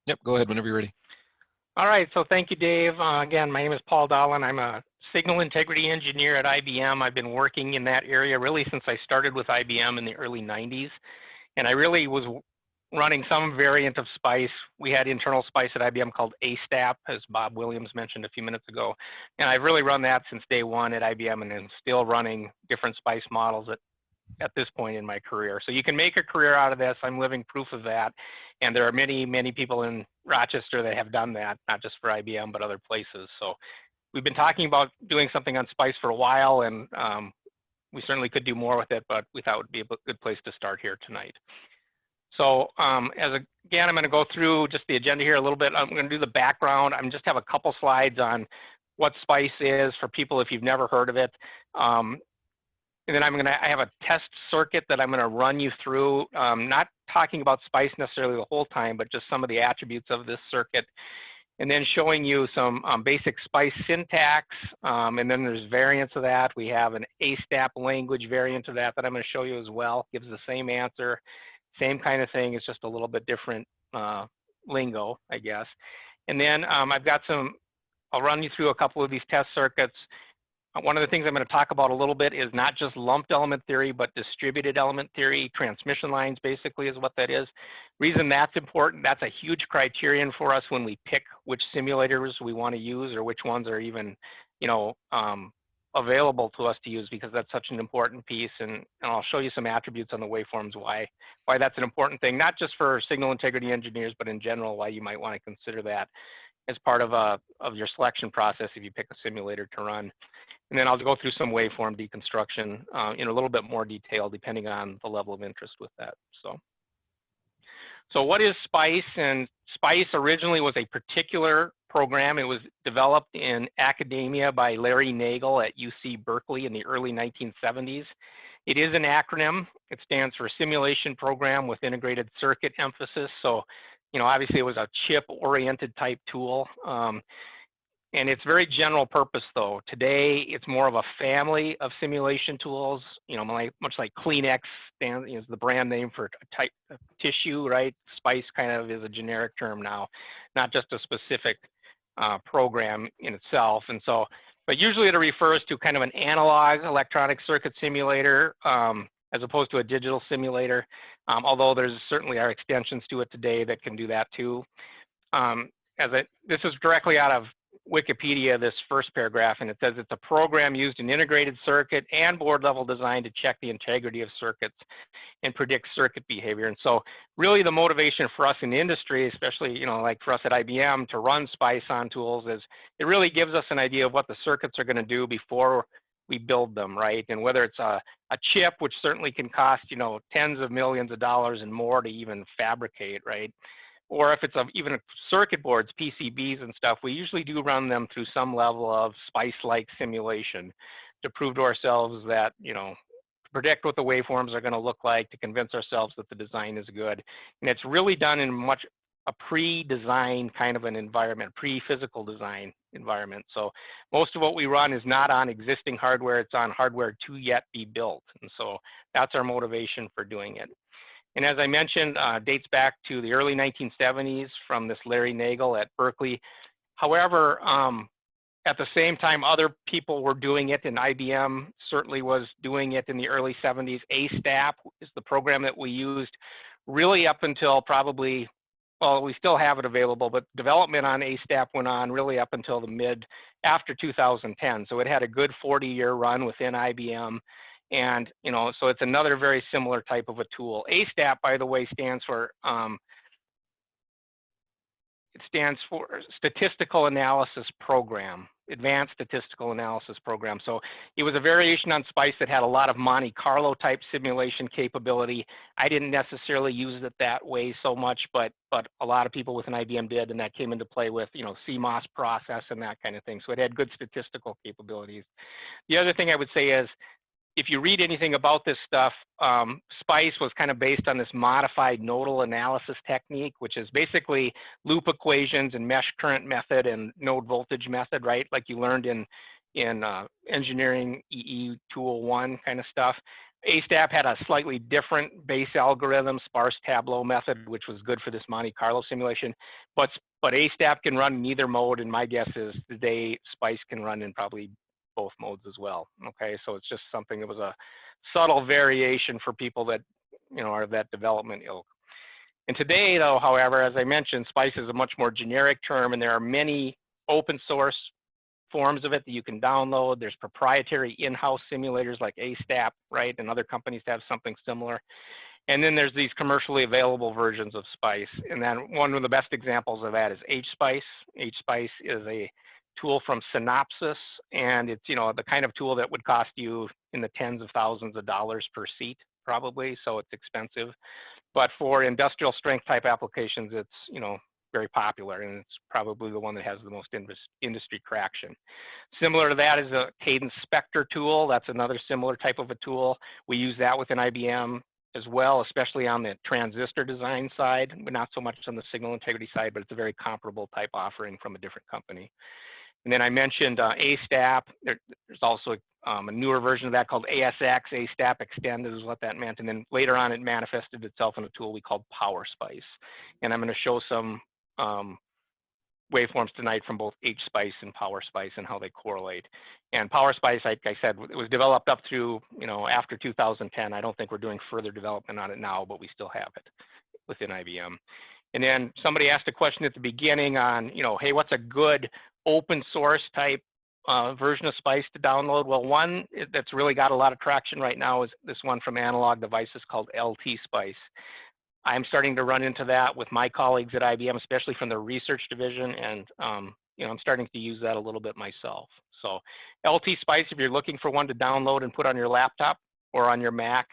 Yep, go ahead whenever you're ready. All right, so thank you, Dave. Again, my name is Paul Dahlen. I'm a signal integrity engineer at IBM. I've been working in that area really since I started with IBM in the early 90s. And I really was running some variant of SPICE. We had internal SPICE at IBM called ASTAP, as Bob Williams mentioned a few minutes ago. And I've really run that since day one at IBM, and then still running different SPICE models at this point in my career. So you can make a career out of this. I'm living proof of that. And there are many, many people in Rochester that have done that, not just for IBM, but other places. So we've been talking about doing something on SPICE for a while, and we certainly could do more with it, but we thought it would be a good place to start here tonight. So again, I'm going to go through just the agenda here a little bit. I'm going to do the background. I'm just have a couple slides on what SPICE is for people if you've never heard of it. And then I have a test circuit that I'm going to run you through, not talking about SPICE necessarily the whole time, but just some of the attributes of this circuit. And then showing you some basic SPICE syntax. And then there's variants of that. We have an ASTAP language variant of that I'm going to show you as well. Gives the same answer, same kind of thing. It's just a little bit different lingo, I guess. And then I've got I'll run you through a couple of these test circuits. One of the things I'm going to talk about a little bit is not just lumped element theory, but distributed element theory. Transmission lines basically is what that is. Reason that's important, that's a huge criterion for us when we pick which simulators we want to use or which ones are even, available to us to use, because that's such an important piece. And I'll show you some attributes on the waveforms why that's an important thing, not just for signal integrity engineers, but in general, why you might want to consider that as part of your selection process if you pick a simulator to run. And then I'll go through some waveform deconstruction in a little bit more detail, depending on the level of interest with that. So what is SPICE? And SPICE originally was a particular program. It was developed in academia by Larry Nagel at UC Berkeley in the early 1970s. It is an acronym. It stands for Simulation Program with Integrated Circuit Emphasis. So, obviously it was a chip-oriented type tool. And it's very general purpose though. Today, it's more of a family of simulation tools, much like Kleenex is the brand name for a type of tissue, right? SPICE kind of is a generic term now, not just a specific program in itself. And so, but usually it refers to kind of an analog electronic circuit simulator as opposed to a digital simulator, although there's certainly are extensions to it today that can do that too. This is directly out of Wikipedia, this first paragraph, and it says it's a program used in integrated circuit and board level design to check the integrity of circuits and predict circuit behavior. And so really the motivation for us in the industry, especially, like for us at IBM to run SPICE on tools, is it really gives us an idea of what the circuits are going to do before we build them, right? And whether it's a chip, which certainly can cost, tens of millions of dollars and more to even fabricate, right? Or if it's even circuit boards, PCBs and stuff, we usually do run them through some level of SPICE-like simulation to prove to ourselves that, to predict what the waveforms are going to look like, to convince ourselves that the design is good. And it's really done in a pre-design kind of an environment, pre-physical design environment. So most of what we run is not on existing hardware, it's on hardware to yet be built. And so that's our motivation for doing it. And as I mentioned, dates back to the early 1970s from this Larry Nagel at Berkeley. However, at the same time, other people were doing it, and IBM certainly was doing it in the early 70s. ASTAP is the program that we used really up until probably, well, we still have it available, but development on ASTAP went on really up until after 2010. So it had a good 40-year run within IBM. And, so it's another very similar type of a tool. ASTAP, by the way, stands for Statistical Analysis Program, Advanced Statistical Analysis Program. So it was a variation on SPICE that had a lot of Monte Carlo type simulation capability. I didn't necessarily use it that way so much, but a lot of people within IBM did, and that came into play with, CMOS process and that kind of thing. So it had good statistical capabilities. The other thing I would say is, if you read anything about this stuff, SPICE was kind of based on this modified nodal analysis technique, which is basically loop equations and mesh current method and node voltage method, right? Like you learned in engineering EE 201 kind of stuff. ASTAP had a slightly different base algorithm, sparse tableau method, which was good for this Monte Carlo simulation. But ASTAP can run in either mode, and my guess is today SPICE can run in probably both modes as well. Okay, so it's just something that was a subtle variation for people that are of that development ilk. And today, though, however, as I mentioned, SPICE is a much more generic term, and there are many open source forms of it that you can download. There's proprietary in-house simulators like ASTAP, right? And other companies have something similar. And then there's these commercially available versions of SPICE. And then one of the best examples of that is HSPICE. HSPICE is a tool from Synopsys, and it's the kind of tool that would cost you in the tens of thousands of dollars per seat, probably. So it's expensive. But for industrial strength type applications, it's very popular, and it's probably the one that has the most industry traction. Similar to that is a Cadence Spectre tool. That's another similar type of a tool. We use that within IBM as well, especially on the transistor design side, but not so much on the signal integrity side, but it's a very comparable type offering from a different company. And then I mentioned ASTAP. There's also a newer version of that called ASX, ASTAP Extended is what that meant. And then later on, it manifested itself in a tool we called PowerSpice. And I'm going to show some waveforms tonight from both HSPICE and PowerSpice and how they correlate. And PowerSpice, like I said, it was developed up through, after 2010. I don't think we're doing further development on it now, but we still have it within IBM. And then somebody asked a question at the beginning on, hey, what's a good open source type version of SPICE to download? Well, one that's really got a lot of traction right now is this one from Analog Devices called LT SPICE. I'm starting to run into that with my colleagues at IBM, especially from the research division, and I'm starting to use that a little bit myself. So LT SPICE, if you're looking for one to download and put on your laptop or on your Mac,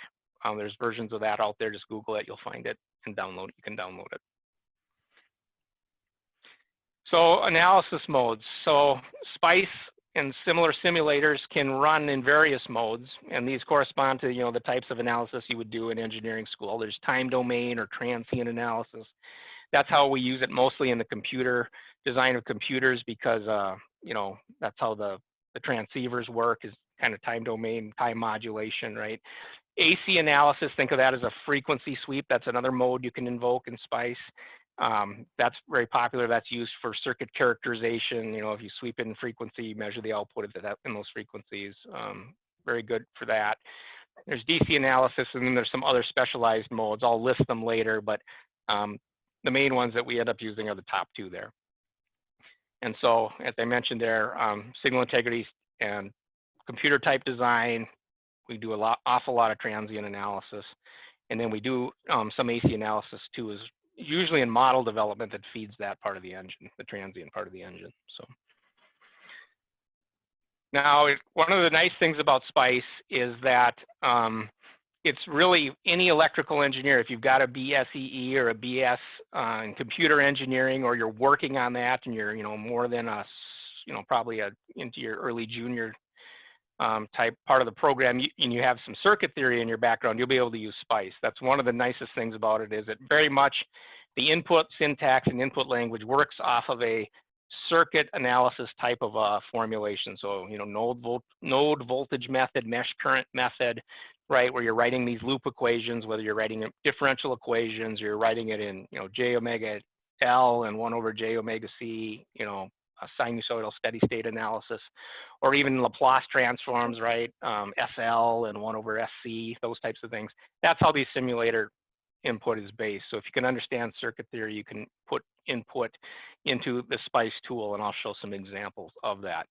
there's versions of that out there. Just Google it, you'll find it and download it. You can download it. So analysis modes. So SPICE and similar simulators can run in various modes, and these correspond to the types of analysis you would do in engineering school. There's time domain or transient analysis. That's how we use it mostly in the computer design of computers, because that's how the transceivers work, is kind of time domain, time modulation, right? AC analysis, think of that as a frequency sweep. That's another mode you can invoke in SPICE. That's very popular. That's used for circuit characterization. If you sweep in frequency, measure the output of that in those frequencies. Very good for that. There's DC analysis, and then there's some other specialized modes. I'll list them later, but the main ones that we end up using are the top two there. And so, as I mentioned there, signal integrity and computer type design, we do awful lot of transient analysis. And then we do some AC analysis too, is usually in model development that feeds that part of the engine, the transient part of the engine. So now, one of the nice things about SPICE is that it's really any electrical engineer. If you've got a BSEE or a BS in computer engineering, or you're working on that, and you're more than probably into your early junior type part of the program, and you have some circuit theory in your background, you'll be able to use SPICE. That's one of the nicest things about it, is it very much the input syntax and input language works off of a circuit analysis type of formulation. So node voltage method, mesh current method, right, where you're writing these loop equations, whether you're writing differential equations, or you're writing it in j omega L and 1 over j omega C, a sinusoidal steady state analysis, or even Laplace transforms, right? SL and 1 over SC, those types of things. That's how the simulator input is based. So if you can understand circuit theory, you can put input into the SPICE tool, and I'll show some examples of that.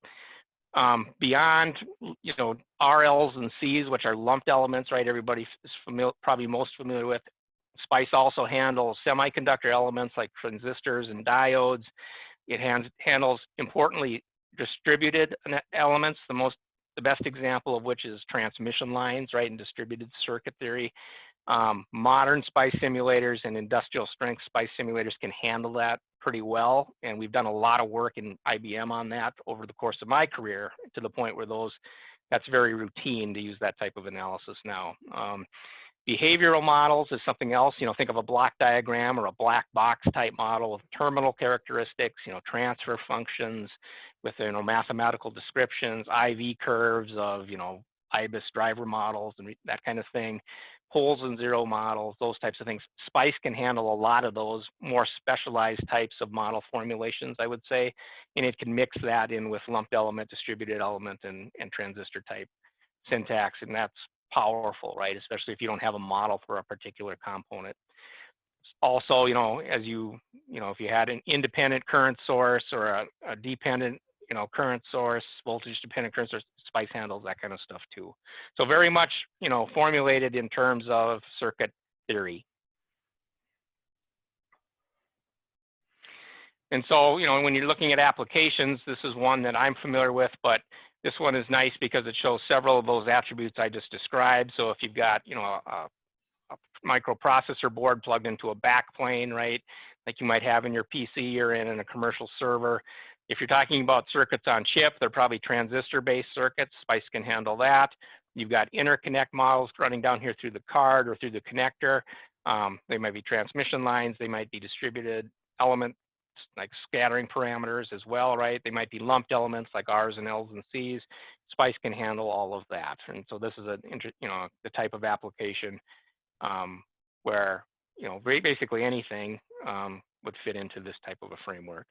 Beyond, RLs and Cs, which are lumped elements, right? Everybody is probably most familiar with. SPICE also handles semiconductor elements like transistors and diodes. It handles, importantly, distributed elements, the best example of which is transmission lines, right, in distributed circuit theory. Modern SPICE simulators and industrial strength SPICE simulators can handle that pretty well, and we've done a lot of work in IBM on that over the course of my career, to the point where that's very routine to use that type of analysis now. Behavioral models is something else. Think of a block diagram or a black box type model with terminal characteristics, transfer functions with mathematical descriptions, IV curves of IBIS driver models and that kind of thing, poles and zero models, those types of things. SPICE can handle a lot of those more specialized types of model formulations, I would say, and it can mix that in with lumped element, distributed element, and transistor type syntax, and that's powerful, right? Especially if you don't have a model for a particular component. Also, as if you had an independent current source or a dependent, current source, voltage dependent current source, SPICE handles that kind of stuff too. So very much, formulated in terms of circuit theory. And so, when you're looking at applications, this is one that I'm familiar with, but this one is nice because it shows several of those attributes I just described. So if you've got, a microprocessor board plugged into a backplane, right, like you might have in your PC or in a commercial server. If you're talking about circuits on chip, they're probably transistor-based circuits. SPICE can handle that. You've got interconnect models running down here through the card or through the connector. They might be transmission lines. They might be distributed elements like scattering parameters as well, right? They might be lumped elements like R's and L's and C's. SPICE can handle all of that. And so this is the type of application where, basically anything would fit into this type of a framework.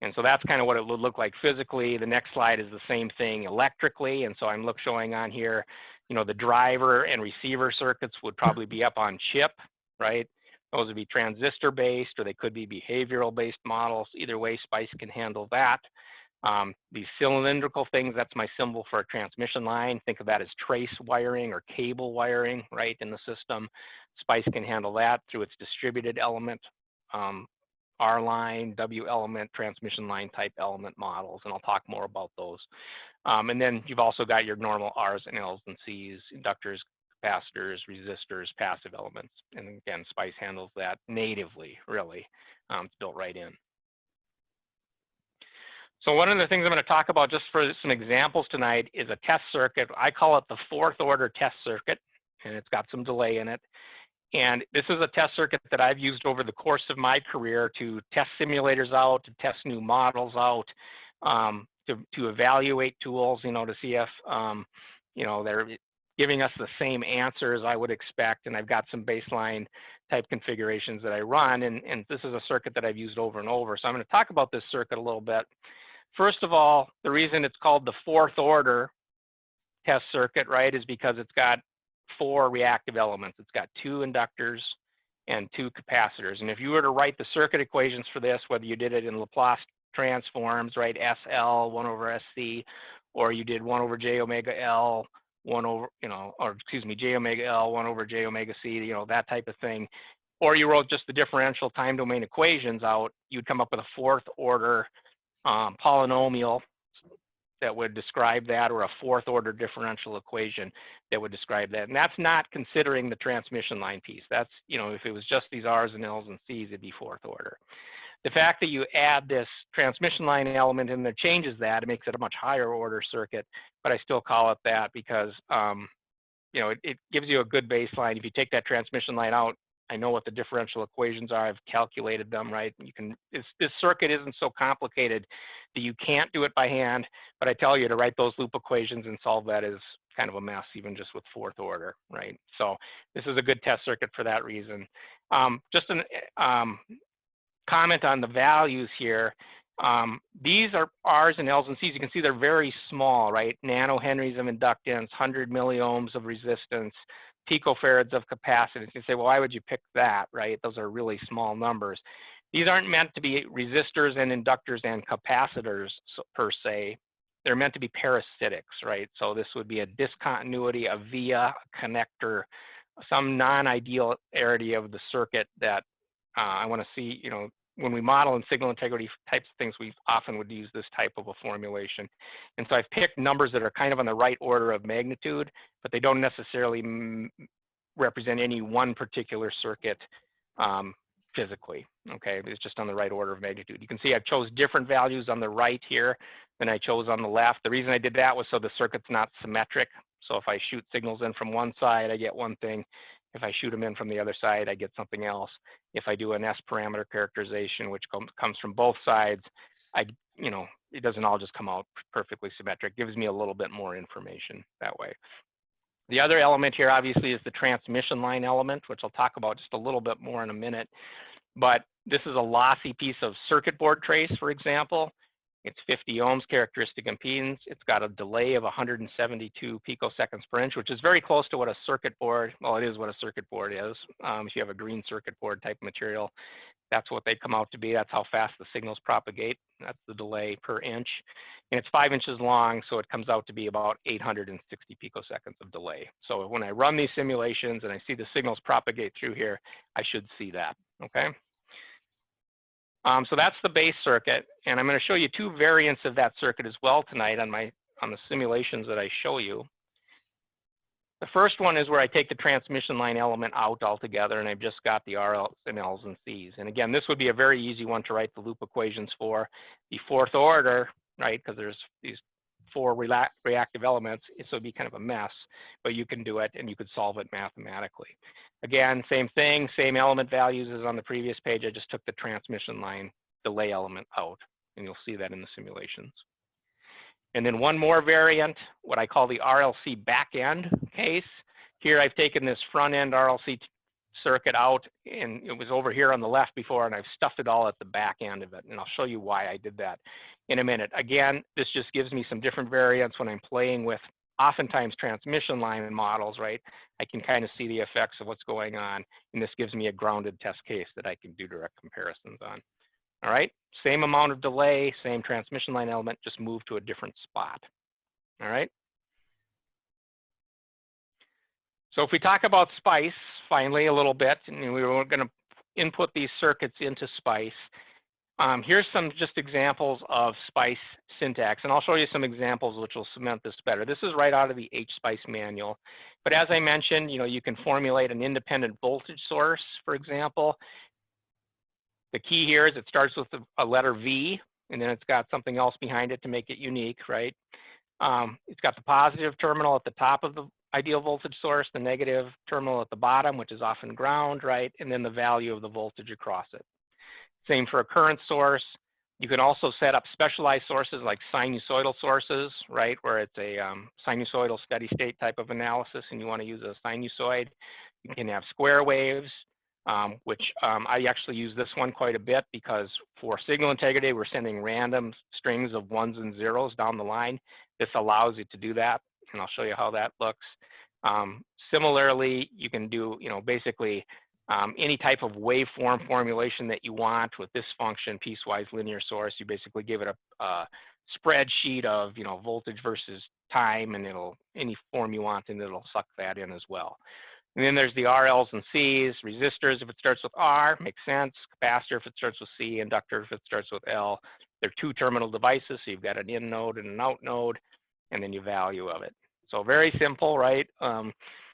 And so that's kind of what it would look like physically. The next slide is the same thing electrically. And so I'm showing on here, the driver and receiver circuits would probably be up on chip, right? Those would be transistor-based, or they could be behavioral-based models. Either way, SPICE can handle that. These cylindrical things, that's my symbol for a transmission line. Think of that as trace wiring or cable wiring, right, in the system. SPICE can handle that through its distributed element, R line, W element, transmission line type element models, and I'll talk more about those. And then you've also got your normal R's and L's and C's, inductors, capacitors, resistors, passive elements. And again, SPICE handles that natively, really. It's built right in. So one of the things I'm going to talk about just for some examples tonight is a test circuit. I call it the fourth order test circuit, and it's got some delay in it. And this is a test circuit that I've used over the course of my career to test simulators out, to test new models out, to evaluate tools, to see if, they're giving us the same answers I would expect. And I've got some baseline type configurations that I run. And this is a circuit that I've used over and over. So I'm going to talk about this circuit a little bit. First of all, the reason it's called the fourth order test circuit, right, is because it's got 4 reactive elements. It's got 2 inductors and 2 capacitors. And if you were to write the circuit equations for this, whether you did it in Laplace transforms, right, SL 1 over SC, or you did 1 over J omega L, 1 over, J omega L, 1 over J omega C, that type of thing, or you wrote just the differential time domain equations out, you'd come up with a fourth order polynomial that would describe that, or a fourth order differential equation that would describe that. And that's not considering the transmission line piece. That's, if it was just these R's and L's and C's, it'd be fourth order. The fact that you add this transmission line element in there changes that. It makes it a much higher order circuit, but I still call it that because, it gives you a good baseline. If you take that transmission line out, I know what the differential equations are. I've calculated them, right? This circuit isn't so complicated that you can't do it by hand, but I tell you to write those loop equations and solve that is kind of a mess, even just with fourth order, right? So this is a good test circuit for that reason. Just an comment on the values here. These are R's and L's and C's. You can see they're very small, right? Nanohenries of inductance, 100 milliohms of resistance, picofarads of capacitance. You say, well, why would you pick that, right? Those are really small numbers. These aren't meant to be resistors and inductors and capacitors per se. They're meant to be parasitics, right? So this would be a discontinuity, a via, a connector, some non-ideality of the circuit that I want to see, when we model and signal integrity types of things, we often would use this type of a formulation. And so I've picked numbers that are kind of on the right order of magnitude, but they don't necessarily represent any one particular circuit physically, okay? It's just on the right order of magnitude. You can see I've chose different values on the right here than I chose on the left. The reason I did that was so the circuit's not symmetric. So if I shoot signals in from one side, I get one thing. If I shoot them in from the other side, I get something else. If I do an S parameter characterization, which comes from both sides, it doesn't all just come out perfectly symmetric. It gives me a little bit more information that way. The other element here obviously is the transmission line element, which I'll talk about just a little bit more in a minute. But this is a lossy piece of circuit board trace, for example. It's 50 ohms characteristic impedance. It's got a delay of 172 picoseconds per inch, which is very close to what a circuit board, well, it is what a circuit board is. If you have a green circuit board type material, that's what they come out to be. That's how fast the signals propagate. That's the delay per inch. And it's 5 inches long, so it comes out to be about 860 picoseconds of delay. So when I run these simulations and I see the signals propagate through here, I should see that, okay? So that's the base circuit, and I'm going to show you two variants of that circuit as well tonight on the simulations that I show you. The first one is where I take the transmission line element out altogether, and I've just got the RLs and Ls and Cs. And again, this would be a very easy one to write the loop equations for. The fourth order, right, because there's these 4 reactive elements, so it'd be kind of a mess, but you can do it and you could solve it mathematically. Again, same thing, same element values as on the previous page. I just took the transmission line delay element out, and you'll see that in the simulations. And then one more variant, what I call the RLC backend case. Here I've taken this front end RLC circuit out, and it was over here on the left before, and I've stuffed it all at the back end of it, and I'll show you why I did that in a minute. Again, this just gives me some different variants when I'm playing with oftentimes transmission line models, right? I can kind of see the effects of what's going on, and this gives me a grounded test case that I can do direct comparisons on. All right, same amount of delay, same transmission line element, just move to a different spot. All right. So if we talk about SPICE, finally a little bit, and we were going to input these circuits into SPICE. Here's some just examples of SPICE syntax, and I'll show you some examples which will cement this better. This is right out of the HSPICE manual. But as I mentioned, you can formulate an independent voltage source, for example. The key here is it starts with a letter V, and then it's got something else behind it to make it unique, right? It's got the positive terminal at the top of the ideal voltage source, the negative terminal at the bottom, which is often ground, right? And then the value of the voltage across it. Same for a current source. You can also set up specialized sources like sinusoidal sources, right? Where it's a sinusoidal steady state type of analysis and you want to use a sinusoid. You can have square waves, which I actually use this one quite a bit because for signal integrity, we're sending random strings of 1s and 0s down the line. This allows you to do that, and I'll show you how that looks. Similarly, you can do, basically any type of waveform formulation that you want with this function, piecewise linear source. You basically give it a spreadsheet of, voltage versus time, and any form you want, and it'll suck that in as well. And then there's the RLs and Cs, resistors if it starts with R, makes sense. Capacitor if it starts with C, inductor if it starts with L. They're 2 terminal devices, so you've got an in node and an out node, and then your value of it. So very simple, right?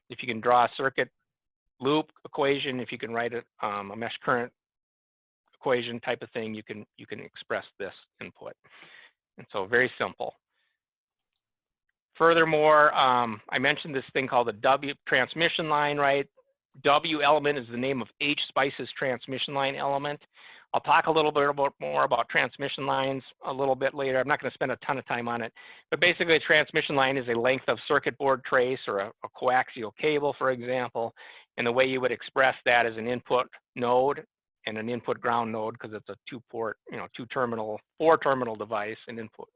If you can draw a circuit loop equation, if you can write a mesh current equation type of thing, you can express this input. And so very simple. Furthermore, I mentioned this thing called the W transmission line, right? W element is the name of HSPICE's transmission line element. I'll talk a little bit more about transmission lines a little bit later. I'm not going to spend a ton of time on it, but basically a transmission line is a length of circuit board trace or a coaxial cable, for example. And the way you would express that is an input node and an input ground node, because it's a 2-port, 4-terminal device, an input.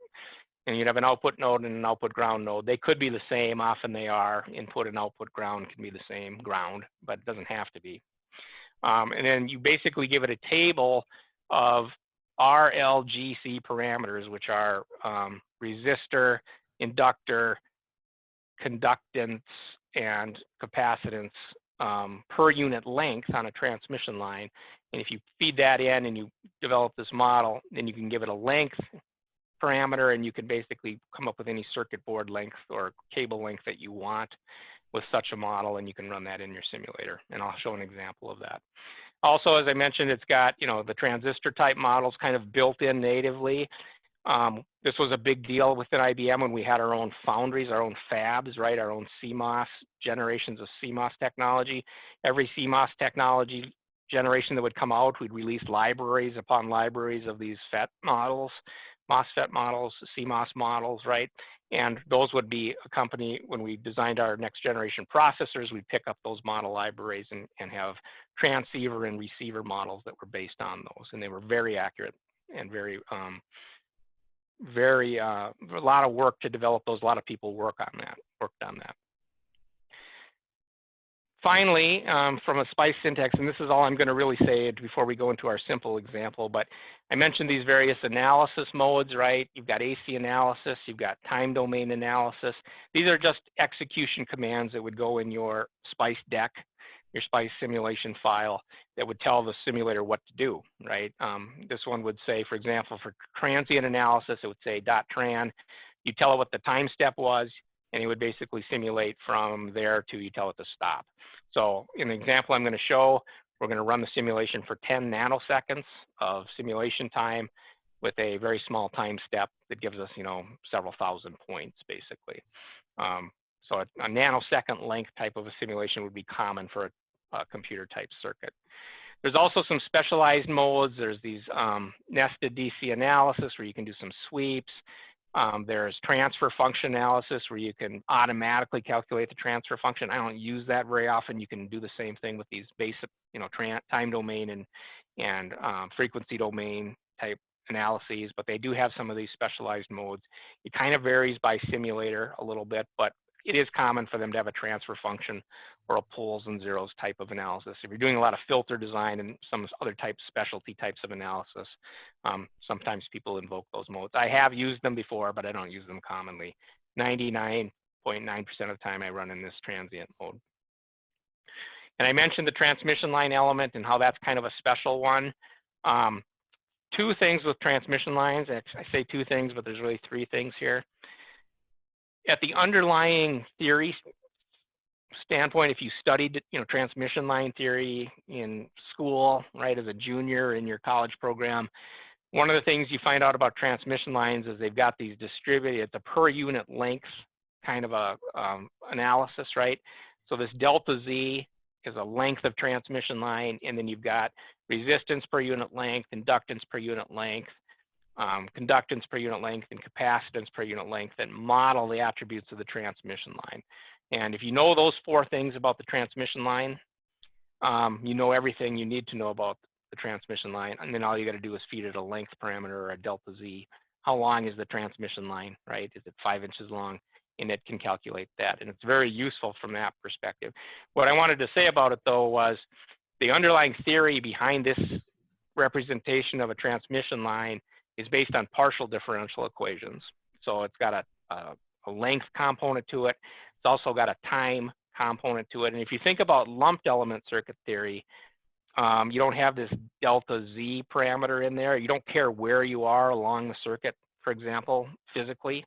And you'd have an output node and an output ground node. They could be the same, often they are. Input and output ground can be the same ground, but it doesn't have to be. And then you basically give it a table of RLGC parameters, which are resistor, inductor, conductance, and capacitance per unit length on a transmission line. And if you feed that in and you develop this model, then you can give it a length parameter, and you can basically come up with any circuit board length or cable length that you want with such a model, and you can run that in your simulator. And I'll show an example of that. Also, as I mentioned, it's got, the transistor type models kind of built in natively. This was a big deal within IBM when we had our own foundries, our own fabs, right? Our own CMOS, generations of CMOS technology. Every CMOS technology generation that would come out, we'd release libraries upon libraries of these FET models, MOSFET models, CMOS models, right? And those would be a company, when we designed our next generation processors, we pick up those model libraries and have transceiver and receiver models that were based on those. And they were very accurate and very, a lot of work to develop those. A lot of people worked on that. Finally, from a SPICE syntax, and this is all I'm going to really say before we go into our simple example, but I mentioned these various analysis modes, right? You've got AC analysis, you've got time domain analysis. These are just execution commands that would go in your SPICE deck, your SPICE simulation file, that would tell the simulator what to do, right? This one would say, for example, for transient analysis, it would say .tran. You tell it what the time step was, and it would basically simulate from there to you tell it to stop. So in the example I'm going to show, we're going to run the simulation for 10 nanoseconds of simulation time with a very small time step that gives us, several thousand points, basically. So a nanosecond length type of a simulation would be common for a computer type circuit. There's also some specialized modes. There's these nested DC analysis where you can do some sweeps. There's transfer function analysis where you can automatically calculate the transfer function. I don't use that very often. You can do the same thing with these basic, time domain and frequency domain type analyses, but they do have some of these specialized modes. It kind of varies by simulator a little bit, but it is common for them to have a transfer function or a poles and zeros type of analysis. If you're doing a lot of filter design and some other specialty types of analysis, sometimes people invoke those modes. I have used them before, but I don't use them commonly. 99.9% of the time I run in this transient mode. And I mentioned the transmission line element and how that's kind of a special one. Two things with transmission lines. I say two things, but there's really three things here. At the underlying theory standpoint, if you studied, transmission line theory in school, right, as a junior in your college program, one of the things you find out about transmission lines is they've got these distributed, it's a per unit length kind of a analysis, right? So this delta Z is a length of transmission line, and then you've got resistance per unit length, inductance per unit length, conductance per unit length, and capacitance per unit length that model the attributes of the transmission line. And if you know those four things about the transmission line, you know everything you need to know about the transmission line, and then all you got to do is feed it a length parameter or a delta Z. How long is the transmission line, right? Is it 5 inches long? And it can calculate that, and it's very useful from that perspective. What I wanted to say about it, though, was the underlying theory behind this representation of a transmission line is based on partial differential equations. So it's got a length component to it. It's also got a time component to it. And if you think about lumped element circuit theory, you don't have this delta Z parameter in there. You don't care where you are along the circuit, for example, physically.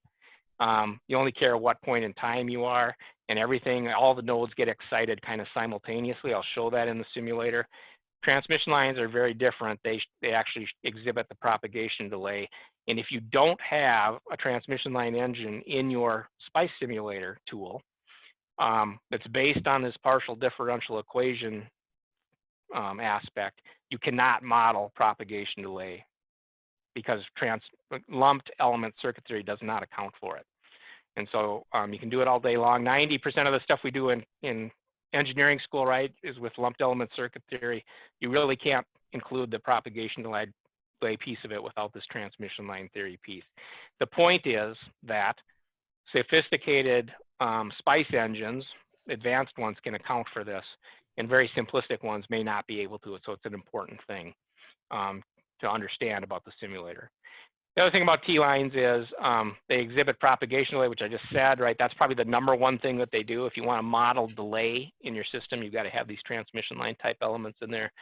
You only care what point in time you are, and everything, all the nodes get excited kind of simultaneously. I'll show that in the simulator. Transmission lines are very different. They actually exhibit the propagation delay. And if you don't have a transmission line engine in your SPICE simulator tool that's based on this partial differential equation aspect, you cannot model propagation delay because lumped element circuit theory does not account for it. And so you can do it all day long. 90% of the stuff we do in engineering school, right, is with lumped element circuit theory. You really can't include the propagation delay piece of it without this transmission line theory piece. The point is that sophisticated SPICE engines, advanced ones, can account for this, and very simplistic ones may not be able to. So it's an important thing to understand about the simulator. The other thing about T-lines is they exhibit propagation delay, which I just said, right? That's probably the #1 thing that they do. If you want to model delay in your system, you've got to have these transmission line type elements in there.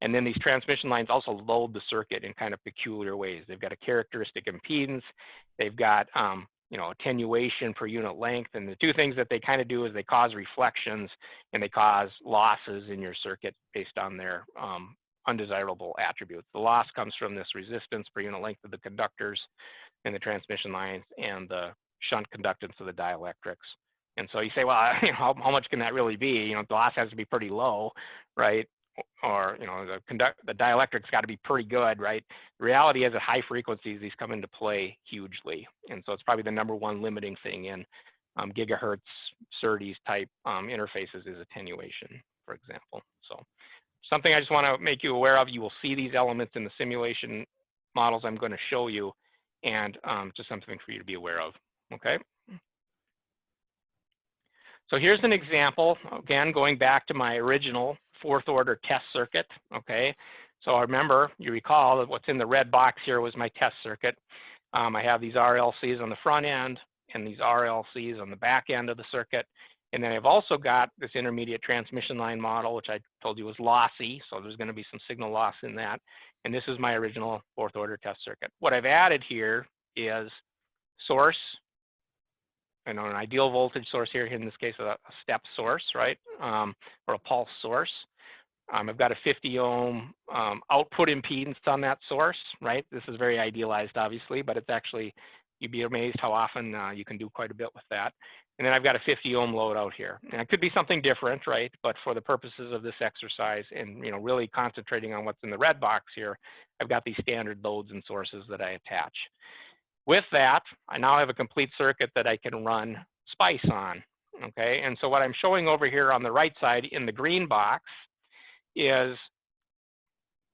And then these transmission lines also load the circuit in kind of peculiar ways. They've got a characteristic impedance. They've got attenuation per unit length. And the two things that they kind of do is they cause reflections and they cause losses in your circuit based on their undesirable attributes. The loss comes from this resistance per unit length of the conductors in the transmission lines and the shunt conductance of the dielectrics. And so you say, well, how much can that really be? The loss has to be pretty low, right? or the dielectric's got to be pretty good, right? The reality is at high frequencies, these come into play hugely. And so it's probably the #1 limiting thing in gigahertz SerDes type interfaces is attenuation, for example. So something I just want to make you aware of. You will see these elements in the simulation models I'm going to show you, and just something for you to be aware of, okay? So here's an example, again, going back to my original 4th order test circuit, okay? So I remember, you recall that what's in the red box here was my test circuit. I have these RLCs on the front end and these RLCs on the back end of the circuit. And then I've also got this intermediate transmission line model, which I told you was lossy. So there's going to be some signal loss in that. And this is my original 4th order test circuit. What I've added here is source, an ideal voltage source here, in this case, a step source, right? Or a pulse source. I've got a 50 ohm output impedance on that source, right? This is very idealized, obviously, but it's actually, you'd be amazed how often you can do quite a bit with that. And then I've got a 50 ohm load out here. And it could be something different, right? But for the purposes of this exercise and really concentrating on what's in the red box here, I've got these standard loads and sources that I attach. With that, I now have a complete circuit that I can run SPICE on, okay? And so what I'm showing over here on the right side in the green box is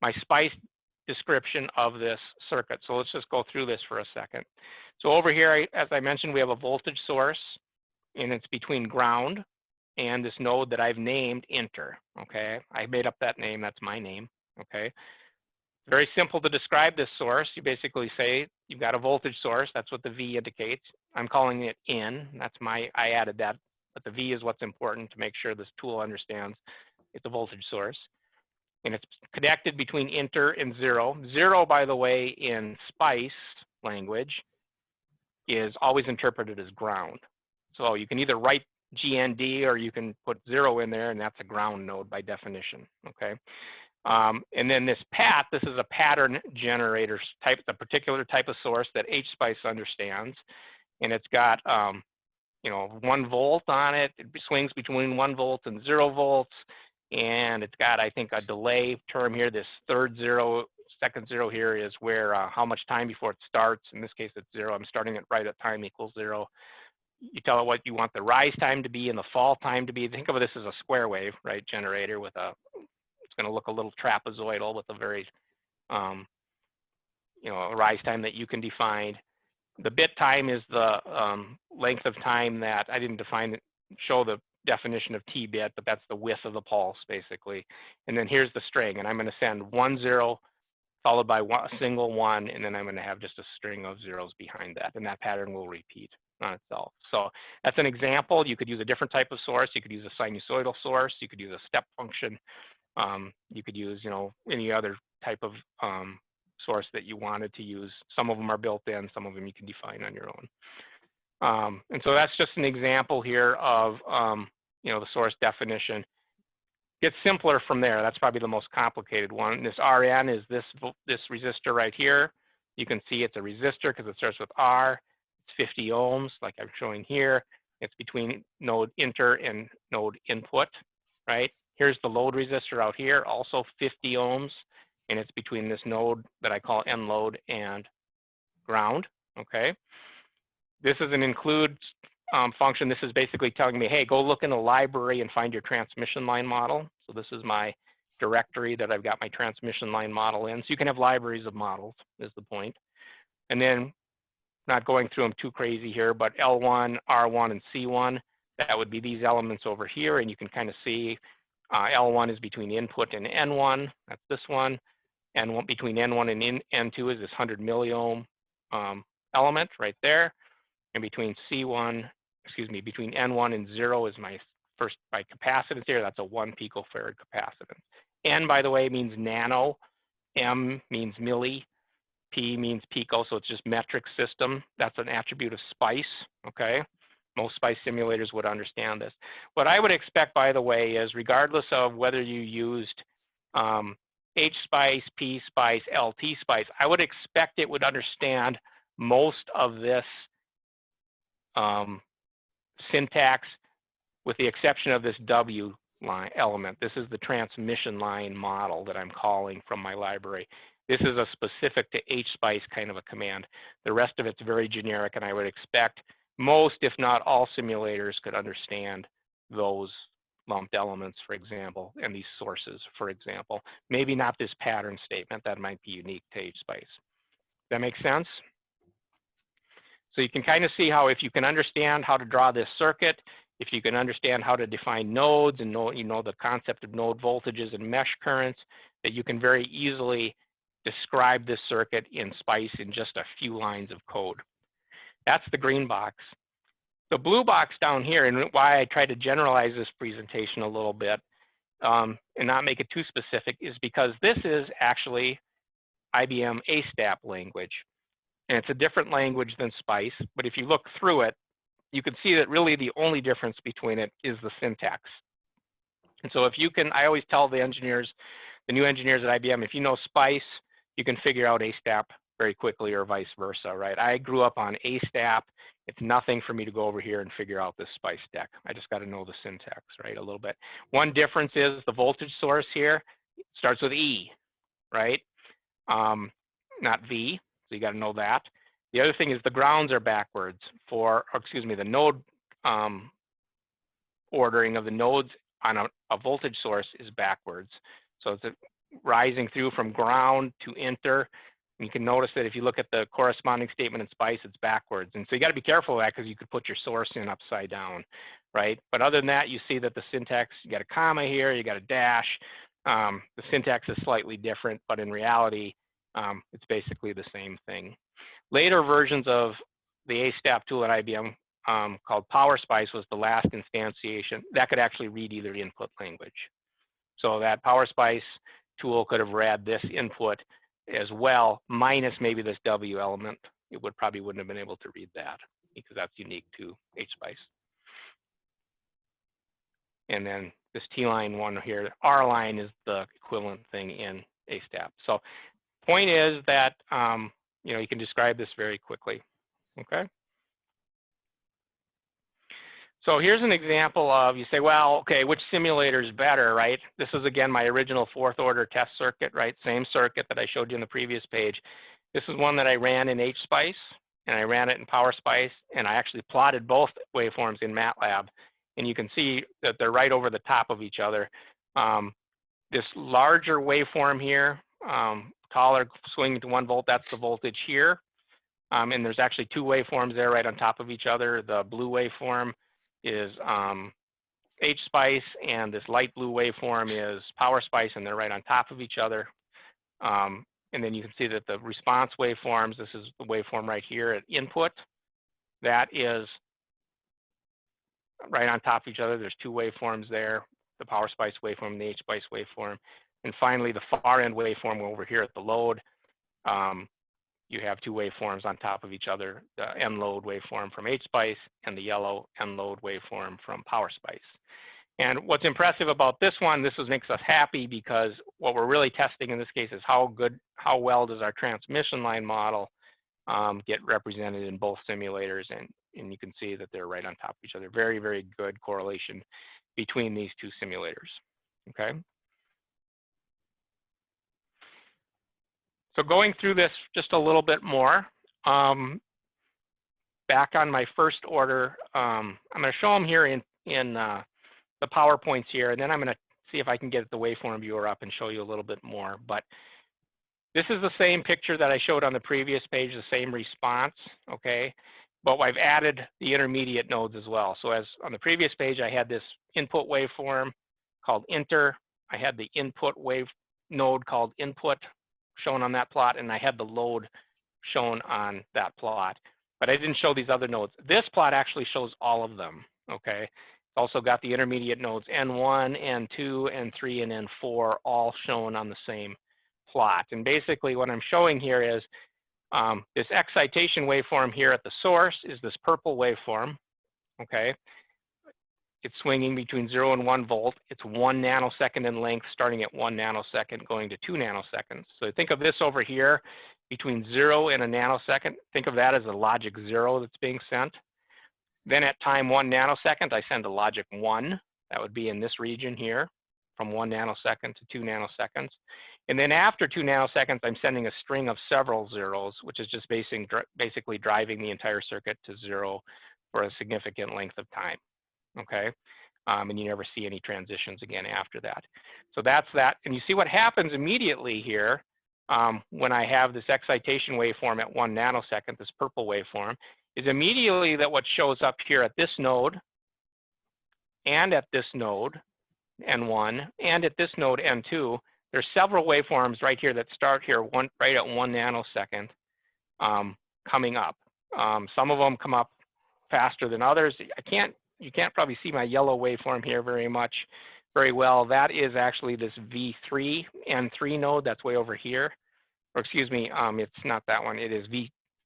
my SPICE description of this circuit. So let's just go through this for a second. So over here, as I mentioned, we have a voltage source, and it's between ground and this node that I've named enter, okay? I made up that name, that's my name, okay? Very simple to describe this source. You basically say you've got a voltage source, that's what the V indicates. I'm calling it in, I added that, but the V is what's important to make sure this tool understands it's a voltage source. And it's connected between enter and 0. 0, by the way, in SPICE language is always interpreted as ground. So you can either write GND or you can put 0 in there, and that's a ground node by definition, okay? And then this PAT, this is a pattern generator type, a particular type of source that HSPICE understands. And it's got, 1 volt on it. It swings between 1 volt and 0 volts. And it's got, I think, a delay term here. This third 0, second 0 here is where how much time before it starts. In this case, it's 0. I'm starting it right at time equals 0. You tell it what you want the rise time to be and the fall time to be. Think of this as a square wave, right, generator with a, it's going to look a little trapezoidal with a very, a rise time that you can define. The bit time is the length of time that I didn't show the definition of T bit, but that's the width of the pulse basically. And then here's the string, and I'm going to send 1 0 followed by a single 1, and then I'm going to have just a string of zeros behind that, and that pattern will repeat on itself. So that's an example. You could use a different type of source. You could use a sinusoidal source. You could use a step function. You could use, any other type of source that you wanted to use. Some of them are built in. Some of them you can define on your own. And so that's just an example here of, the source definition. Gets simpler from there. That's probably the most complicated one. This RN is this resistor right here. You can see it's a resistor because it starts with R. It's 50 ohms, like I'm showing here. It's between node enter and node input, right? Here's the load resistor out here, also 50 ohms, and it's between this node that I call N load and ground, okay? This is an include function. This is basically telling me, hey, go look in the library and find your transmission line model. So this is my directory that I've got my transmission line model in. So you can have libraries of models is the point. And then not going through them too crazy here, but L1, R1, and C1, that would be these elements over here. And you can kind of see L1 is between input and N1. That's this one. And between N1 and N2 is this 100 milliohm element right there. And between between N1 and 0 is my capacitance here. That's a 1 picofarad capacitance. N, by the way, means nano. M means milli. P means pico, so it's just metric system. That's an attribute of SPICE, okay? Most SPICE simulators would understand this. What I would expect, by the way, is regardless of whether you used HSPICE, PSPICE, LT-SPICE, I would expect it would understand most of this syntax with the exception of this W line element. This is the transmission line model that I'm calling from my library. This is a specific to HSpice kind of a command. The rest of it's very generic, and I would expect most, if not all, simulators could understand those lumped elements, for example, and these sources, for example. Maybe not this pattern statement. That might be unique to HSpice. That make sense? So you can kind of see how if you can understand how to draw this circuit, if you can understand how to define nodes and know, the concept of node voltages and mesh currents, that you can very easily describe this circuit in SPICE in just a few lines of code. That's the green box. The blue box down here, and why I try to generalize this presentation a little bit and not make it too specific, is because this is actually IBM ASTAP language. And it's a different language than SPICE, but if you look through it, you can see that really the only difference between it is the syntax. And so if you can, I always tell the engineers, the new engineers at IBM, if you know SPICE, you can figure out ASTAP very quickly, or vice versa, right? I grew up on ASTAP. It's nothing for me to go over here and figure out this SPICE deck. I just got to know the syntax, right, a little bit. One difference is the voltage source here starts with E, right? Not V, so you got to know that. The other thing is the grounds are backwards for, or excuse me, the node ordering of the nodes on a voltage source is backwards. So it's rising through from ground to enter. You can notice that if you look at the corresponding statement in SPICE, it's backwards. And so you got to be careful of that because you could put your source in upside down, right? But other than that, you see that the syntax, you got a comma here, you got a dash. The syntax is slightly different, but in reality, it's basically the same thing. Later versions of the ASTAP tool at IBM called PowerSpice was the last instantiation that could actually read either input language. So that PowerSpice tool could have read this input as well, minus maybe this W element. It probably wouldn't have been able to read that because that's unique to HSpice. And then this T-line one here, R-line is the equivalent thing in ASTAP. So point is that you can describe this very quickly, okay? So here's an example of, you say, well, okay, which simulator is better, right? This is, again, my original fourth order test circuit, right? Same circuit that I showed you in the previous page. This is one that I ran in HSpice, and I ran it in PowerSpice, and I actually plotted both waveforms in MATLAB. And you can see that they're right over the top of each other. This larger waveform here, taller, swinging to 1 volt, that's the voltage here. And there's actually 2 waveforms there right on top of each other. The blue waveform is HSpice, and this light blue waveform is PowerSpice, and they're right on top of each other. And then you can see that the response waveforms, this is the waveform right here at input. That is right on top of each other. There's 2 waveforms there, the PowerSpice waveform and the HSpice waveform. And finally, the far end waveform over here at the load, you have 2 waveforms on top of each other, the end load waveform from HSpice and the yellow end load waveform from PowerSpice. And what's impressive about this one, this makes us happy because what we're really testing in this case is how well does our transmission line model get represented in both simulators, and you can see that they're right on top of each other. Very, very good correlation between these 2 simulators, okay? So going through this just a little bit more, back on my first order, I'm going to show them here in the PowerPoints here, and then I'm going to see if I can get the waveform viewer up and show you a little bit more. But this is the same picture that I showed on the previous page, the same response, okay? But I've added the intermediate nodes as well. So as on the previous page, I had this input waveform called enter. I had the input wave node called input shown on that plot, and I had the load shown on that plot. But I didn't show these other nodes. This plot actually shows all of them, okay? It's also got the intermediate nodes N1, N2, N3, and N4 all shown on the same plot. And basically what I'm showing here is this excitation waveform here at the source is this purple waveform, okay? It's swinging between 0 and 1 volt. It's 1 nanosecond in length, starting at 1 nanosecond, going to 2 nanoseconds. So think of this over here, between 0 and a nanosecond. Think of that as a logic 0 that's being sent. Then at time 1 nanosecond, I send a logic 1. That would be in this region here, from 1 nanosecond to 2 nanoseconds. And then after 2 nanoseconds, I'm sending a string of several zeros, which is just basically driving the entire circuit to 0 for a significant length of time, okay? And you never see any transitions again after that. So that's that. And you see what happens immediately here when I have this excitation waveform at 1 nanosecond, this purple waveform, is immediately that what shows up here at this node and at this node, N1, and at this node, N2, there's several waveforms right here that start here right at 1 nanosecond coming up. Some of them come up faster than others. You can't probably see my yellow waveform here very well. That is actually this V3, N3 node that's way over here. Or excuse me, it's not that one. It is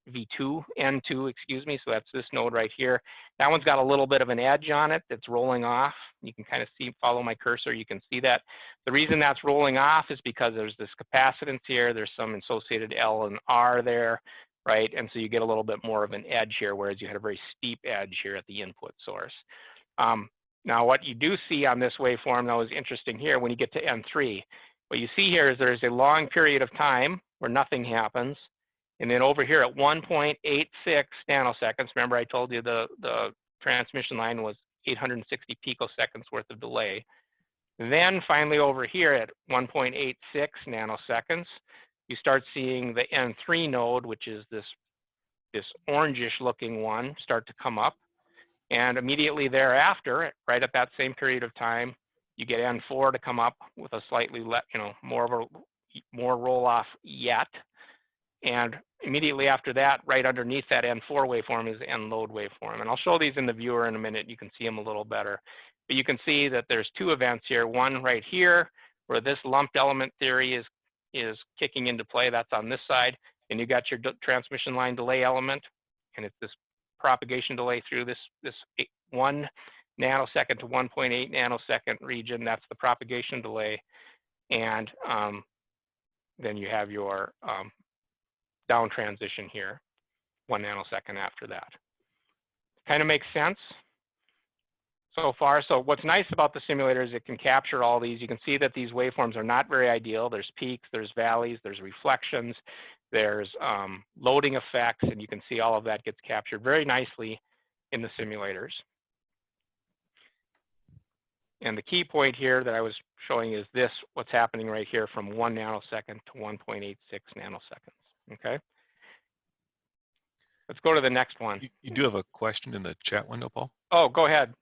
V2, N2, excuse me. So that's this node right here. That one's got a little bit of an edge on it that's rolling off. You can kind of see, follow my cursor, you can see that. The reason that's rolling off is because there's this capacitance here. There's some associated L and R there, right? And so you get a little bit more of an edge here, whereas you had a very steep edge here at the input source. Now, what you do see on this waveform, that was interesting here, when you get to N3, what you see here is there's a long period of time where nothing happens. And then over here at 1.86 nanoseconds, remember I told you the transmission line was 860 picoseconds worth of delay. Then finally over here at 1.86 nanoseconds, you start seeing the N3 node, which is this orangish looking one, start to come up. And immediately thereafter, right at that same period of time, you get N4 to come up with a slightly more roll off yet. And immediately after that, right underneath that N4 waveform is the N load waveform. And I'll show these in the viewer in a minute. You can see them a little better. But you can see that there's two events here. One right here, where this lumped element theory is kicking into play. That's on this side. And you got your transmission line delay element. And it's this propagation delay through this 1 nanosecond to 1.8 nanosecond region. That's the propagation delay. And then you have your down transition here, 1 nanosecond after that. Kind of makes sense so far. So what's nice about the simulator is it can capture all these. You can see that these waveforms are not very ideal. There's peaks, there's valleys, there's reflections, there's loading effects, and you can see all of that gets captured very nicely in the simulators. And the key point here that I was showing is this, what's happening right here from 1 nanosecond to 1.86 nanoseconds. Okay. Let's go to the next one. You do have a question in the chat window, Paul? Oh, go ahead.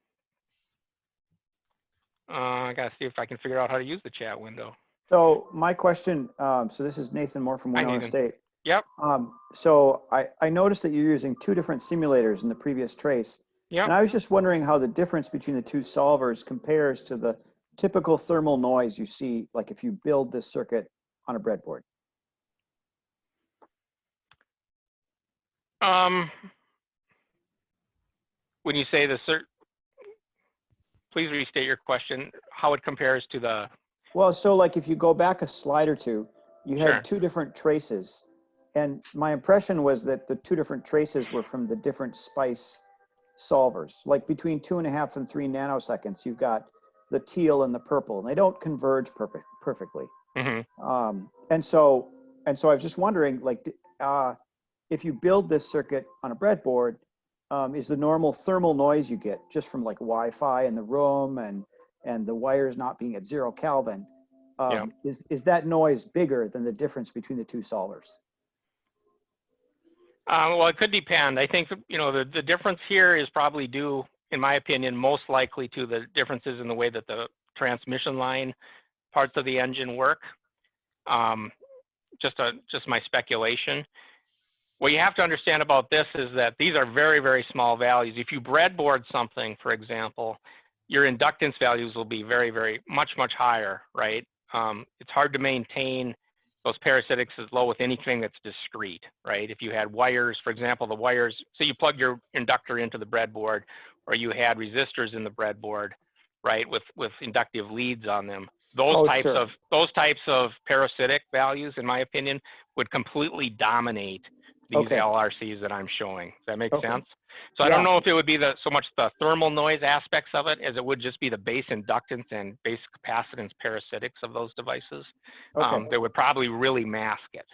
I gotta see if I can figure out how to use the chat window. So my question, so this is Nathan Moore from Winona State. Yep. So I noticed that you're using two different simulators in the previous trace. Yep. And I was just wondering how the difference between the two solvers compares to the typical thermal noise you see, like if you build this circuit on a breadboard. When you say please restate your question, how it compares to the... Well, so like if you go back a slide or two, you had Sure. two different traces. And my impression was that the two different traces were from the different SPICE solvers. Like between 2.5 and 3 nanoseconds, you've got the teal and the purple, and they don't converge perfectly. Mm-hmm. And so I was just wondering, like, if you build this circuit on a breadboard, is the normal thermal noise you get just from like Wi-Fi in the room and the wires not being at 0 Kelvin, Yeah. is that noise bigger than the difference between the two solvers? Well, it could depend. I think, the difference here is probably due, in my opinion, most likely to the differences in the way that the transmission line parts of the engine work. Just my speculation. What you have to understand about this is that these are very, very small values. If you breadboard something, for example, your inductance values will be very, very much higher, right? It's hard to maintain those parasitics as low with anything that's discrete, right? If you had wires, for example, the wires, so you plug your inductor into the breadboard, or you had resistors in the breadboard, right, with inductive leads on them. Those types of parasitic values, in my opinion, would completely dominate these Okay. LRCs that I'm showing. Does that make Okay. sense? So I Yeah. don't know if it would be so much the thermal noise aspects of it as it would just be the base inductance and base capacitance parasitics of those devices. Okay. That would probably really mask it,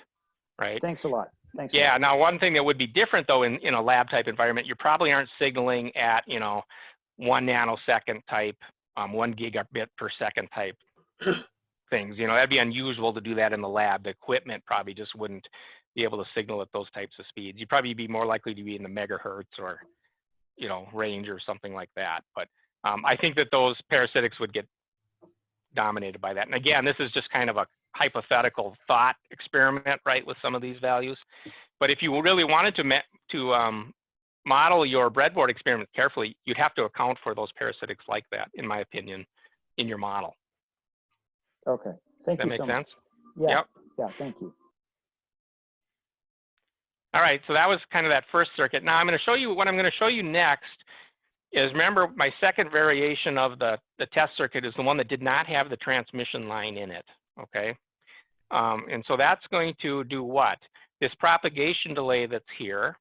right? Thanks a lot. Thanks a Yeah, lot. now one thing that would be different though in a lab type environment, you probably aren't signaling at, 1 nanosecond type, 1 gigabit per second type things. That'd be unusual to do that in the lab. The equipment probably just wouldn't be able to signal at those types of speeds. You'd probably be more likely to be in the megahertz or, range or something like that. But I think that those parasitics would get dominated by that. And again, this is just kind of a hypothetical thought experiment, right, with some of these values. But if you really wanted to model your breadboard experiment carefully, you'd have to account for those parasitics like that, in my opinion, in your model. Okay. Thank Does you that so make much. sense? Yeah. Yep. Yeah. Thank you. All right, so that was kind of that first circuit. Now I'm going to show you, what I'm going to show you next is, remember, my second variation of the test circuit is the one that did not have the transmission line in it, okay? And so that's going to do what? This propagation delay that's here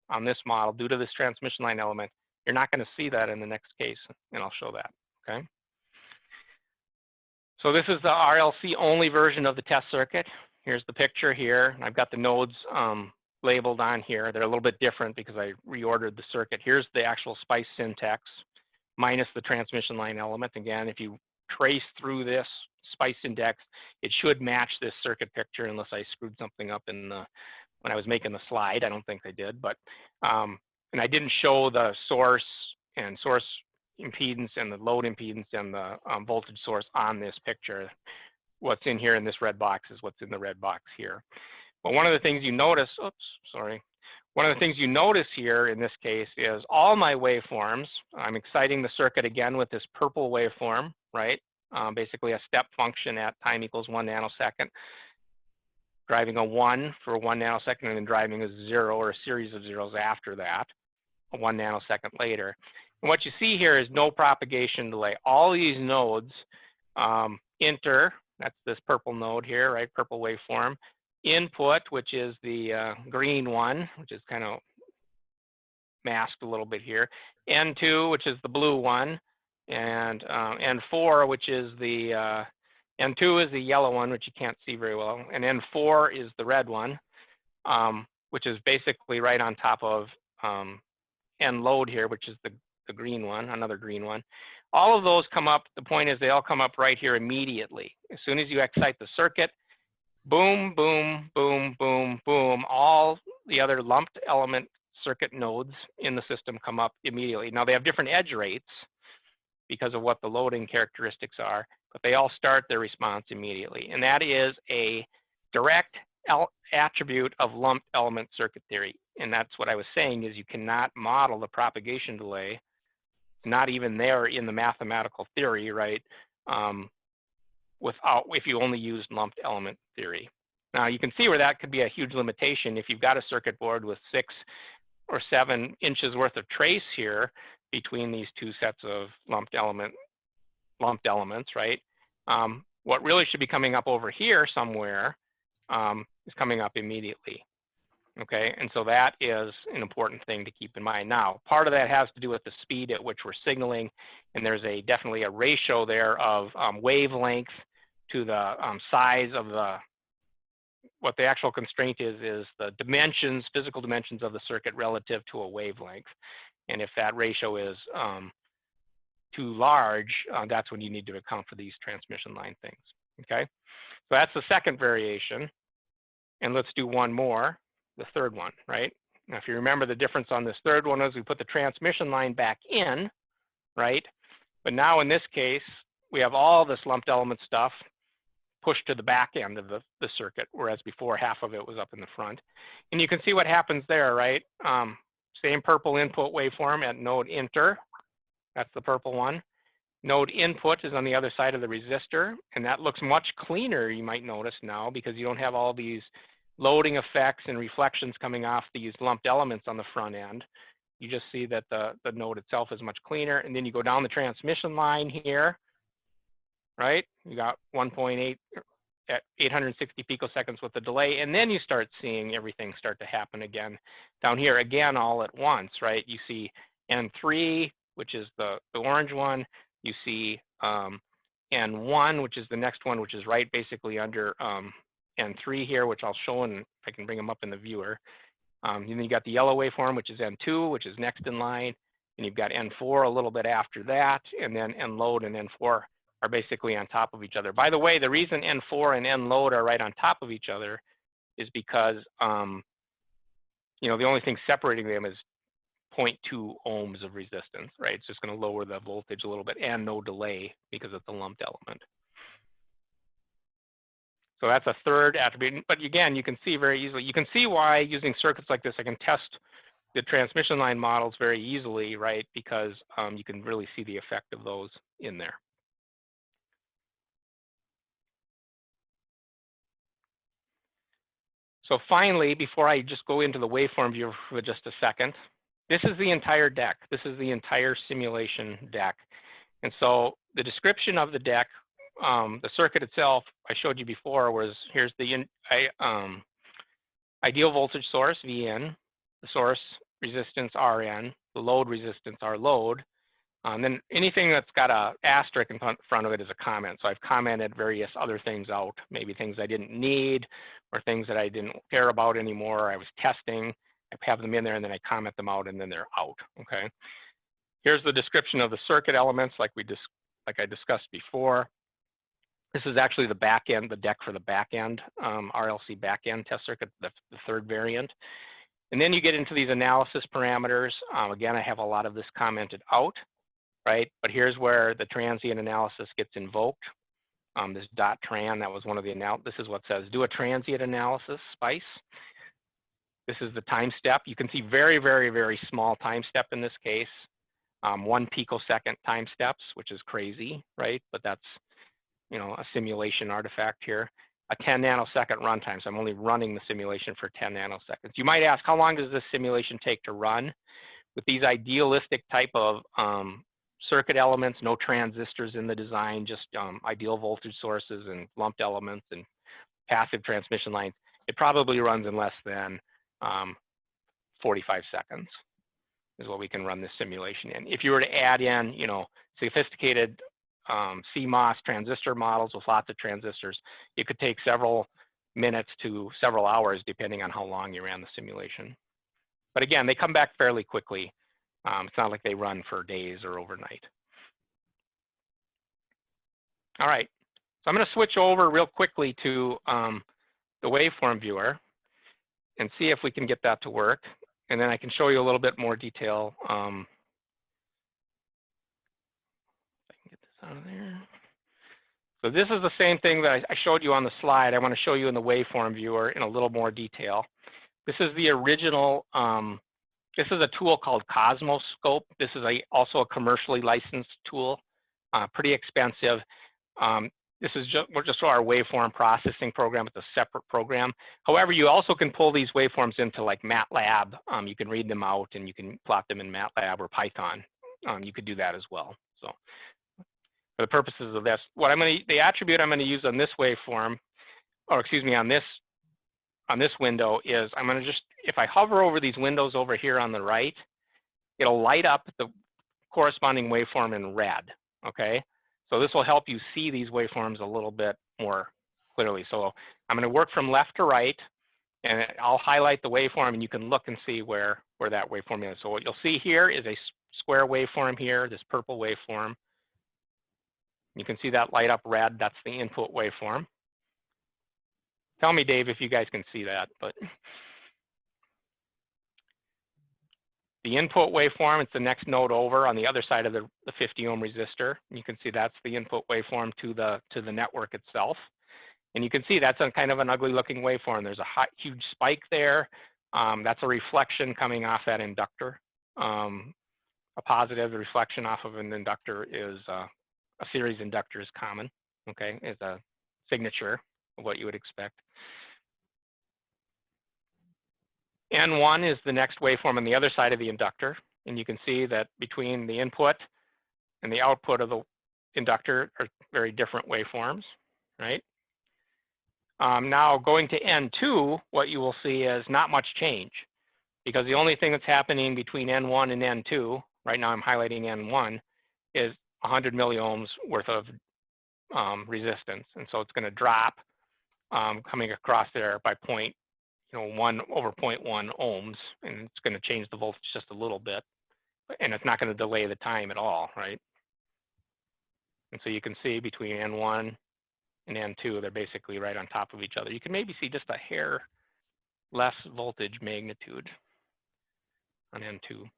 on this model due to this transmission line element, you're not going to see that in the next case, and I'll show that, okay? So this is the RLC only version of the test circuit. Here's the picture here. I've got the nodes labeled on here. They're a little bit different because I reordered the circuit. Here's the actual SPICE syntax minus the transmission line element. Again, if you trace through this SPICE index, it should match this circuit picture unless I screwed something up in when I was making the slide. I don't think I did, but and I didn't show the source and source impedance and the load impedance and the voltage source on this picture. What's in here in this red box is what's in the red box here. But one of the things you notice, one of the things you notice here in this case is all my waveforms, I'm exciting the circuit again with this purple waveform, right? Basically a step function at time equals 1 nanosecond, driving a 1 for 1 nanosecond, and then driving a 0 or a series of zeros after that, 1 nanosecond later. And what you see here is no propagation delay. All these nodes enter, that's this purple node here, right? Purple waveform. Input, which is the green one, which is kind of masked a little bit here. N2, which is the blue one. And N4, which is the, N2 is the yellow one, which you can't see very well. And N4 is the red one, which is basically right on top of N load here, which is the green one, another green one. All of those come up, the point is they all come up right here immediately. As soon as you excite the circuit, boom, boom, boom, boom, boom, all the other lumped element circuit nodes in the system come up immediately. Now they have different edge rates because of what the loading characteristics are, but they all start their response immediately. And that is a direct attribute of lumped element circuit theory. And that's what I was saying is you cannot model the propagation delay, not even there in the mathematical theory, right? If you only use lumped element theory. Now you can see where that could be a huge limitation if you've got a circuit board with 6 or 7 inches worth of trace here between these two sets of lumped elements, right? What really should be coming up over here somewhere is coming up immediately. Okay, and so that is an important thing to keep in mind. Now, part of that has to do with the speed at which we're signaling, and there's definitely a ratio there of wavelength to the size of what the actual constraint is the dimensions, physical dimensions of the circuit relative to a wavelength. And if that ratio is too large, that's when you need to account for these transmission line things, okay? So that's the second variation. And let's do one more, the third one, right? Now, if you remember, the difference on this third one is we put the transmission line back in, right? But now in this case, we have all this lumped element stuff pushed to the back end of the circuit, whereas before half of it was up in the front. And you can see what happens there, right? Same purple input waveform at node enter. That's the purple one. Node input is on the other side of the resistor, and that looks much cleaner, you might notice now, because you don't have all these loading effects and reflections coming off these lumped elements on the front end. You just see that the node itself is much cleaner. And then you go down the transmission line here, right? You got 1.8 at 860 picoseconds with the delay, and then you start seeing everything start to happen again. Down here, again, all at once, right? You see N3, which is the orange one. You see N1, which is the next one, which is right basically under N3 here, which I'll show, and if I can bring them up in the viewer. And then you got the yellow waveform, which is N2, which is next in line. And you've got N4 a little bit after that, and then N-load and N4 are basically on top of each other. By the way, the reason N4 and N-load are right on top of each other is because, you know, the only thing separating them is 0.2 ohms of resistance, right? It's just going to lower the voltage a little bit and no delay because it's a lumped element. So that's a third attribute. But again, you can see very easily, you can see why using circuits like this, I can test the transmission line models very easily, right? Because you can really see the effect of those in there. So finally, before I just go into the waveform viewer for just a second, this is the entire deck. This is the entire simulation deck. And so the description of the deck, the circuit itself, I showed you before, was here's the ideal voltage source, Vn, the source resistance, Rn, the load resistance, R load. And then anything that's got a asterisk in front of it is a comment. So I've commented various other things out, maybe things I didn't need or things that I didn't care about anymore. I was testing, I have them in there and then I comment them out and then they're out, okay? Here's the description of the circuit elements like I discussed before. This is actually the back end, the deck for the back end, RLC back end test circuit, the third variant. And then you get into these analysis parameters. Again, I have a lot of this commented out, right? But here's where the transient analysis gets invoked. This dot tran, that was one of the this is what says, do a transient analysis, SPICE. This is the time step. You can see very, very, very small time step in this case. 1 picosecond time steps, which is crazy, right? But that's, you know, a simulation artifact here. A 10 nanosecond runtime, so I'm only running the simulation for 10 nanoseconds. You might ask, how long does this simulation take to run? With these idealistic type of circuit elements, no transistors in the design, just ideal voltage sources and lumped elements and passive transmission lines, it probably runs in less than 45 seconds is what we can run this simulation in. If you were to add in, you know, sophisticated CMOS transistor models with lots of transistors, it could take several minutes to several hours depending on how long you ran the simulation. But again, they come back fairly quickly. It's not like they run for days or overnight. All right, so I'm going to switch over real quickly to the waveform viewer and see if we can get that to work. And then I can show you a little bit more detail. If I can get this out of there. So this is the same thing that I showed you on the slide. I want to show you in the waveform viewer in a little more detail. This is the original, this is a tool called Cosmoscope. This is also a commercially licensed tool, pretty expensive. This is just our waveform processing program. It's a separate program. However, you also can pull these waveforms into like MATLAB. You can read them out and you can plot them in MATLAB or Python. You could do that as well. So for the purposes of this, the attribute I'm going to use on this waveform, or excuse me, on this window is I'm going to just, if I hover over these windows over here on the right, it'll light up the corresponding waveform in red, okay? So this will help you see these waveforms a little bit more clearly. So I'm going to work from left to right, and I'll highlight the waveform, and you can look and see where that waveform is. So what you'll see here is a square waveform here, this purple waveform. You can see that light up red. That's the input waveform. Tell me, Dave, if you guys can see that. But the input waveform, it's the next node over on the other side of the 50 ohm resistor. You can see that's the input waveform to the network itself. And you can see that's a kind of an ugly looking waveform. There's a huge spike there. That's a reflection coming off that inductor. A positive reflection off of an inductor is a series inductor is common, okay, is a signature of what you would expect. N1 is the next waveform on the other side of the inductor. And you can see that between the input and the output of the inductor are very different waveforms, right? Now going to N2, what you will see is not much change, because the only thing that's happening between N1 and N2, right now I'm highlighting N1, is 100 milliohms worth of resistance. And so it's going to drop coming across there by 1 over 0.1 ohms, and it's going to change the voltage just a little bit, and it's not going to delay the time at all, right? And so you can see between N1 and N2, they're basically right on top of each other. You can maybe see just a hair less voltage magnitude on N2.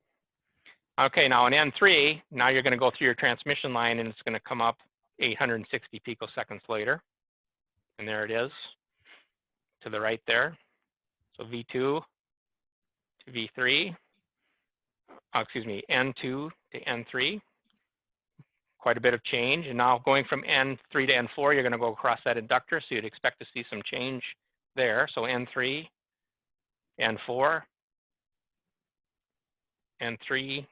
Okay, now on N3, now you're going to go through your transmission line, and it's going to come up 860 picoseconds later. And there it is to the right there. So V2 to V3, excuse me, N2 to N3. Quite a bit of change. And now going from N3 to N4, you're going to go across that inductor. So you'd expect to see some change there. So N3, N4, N3,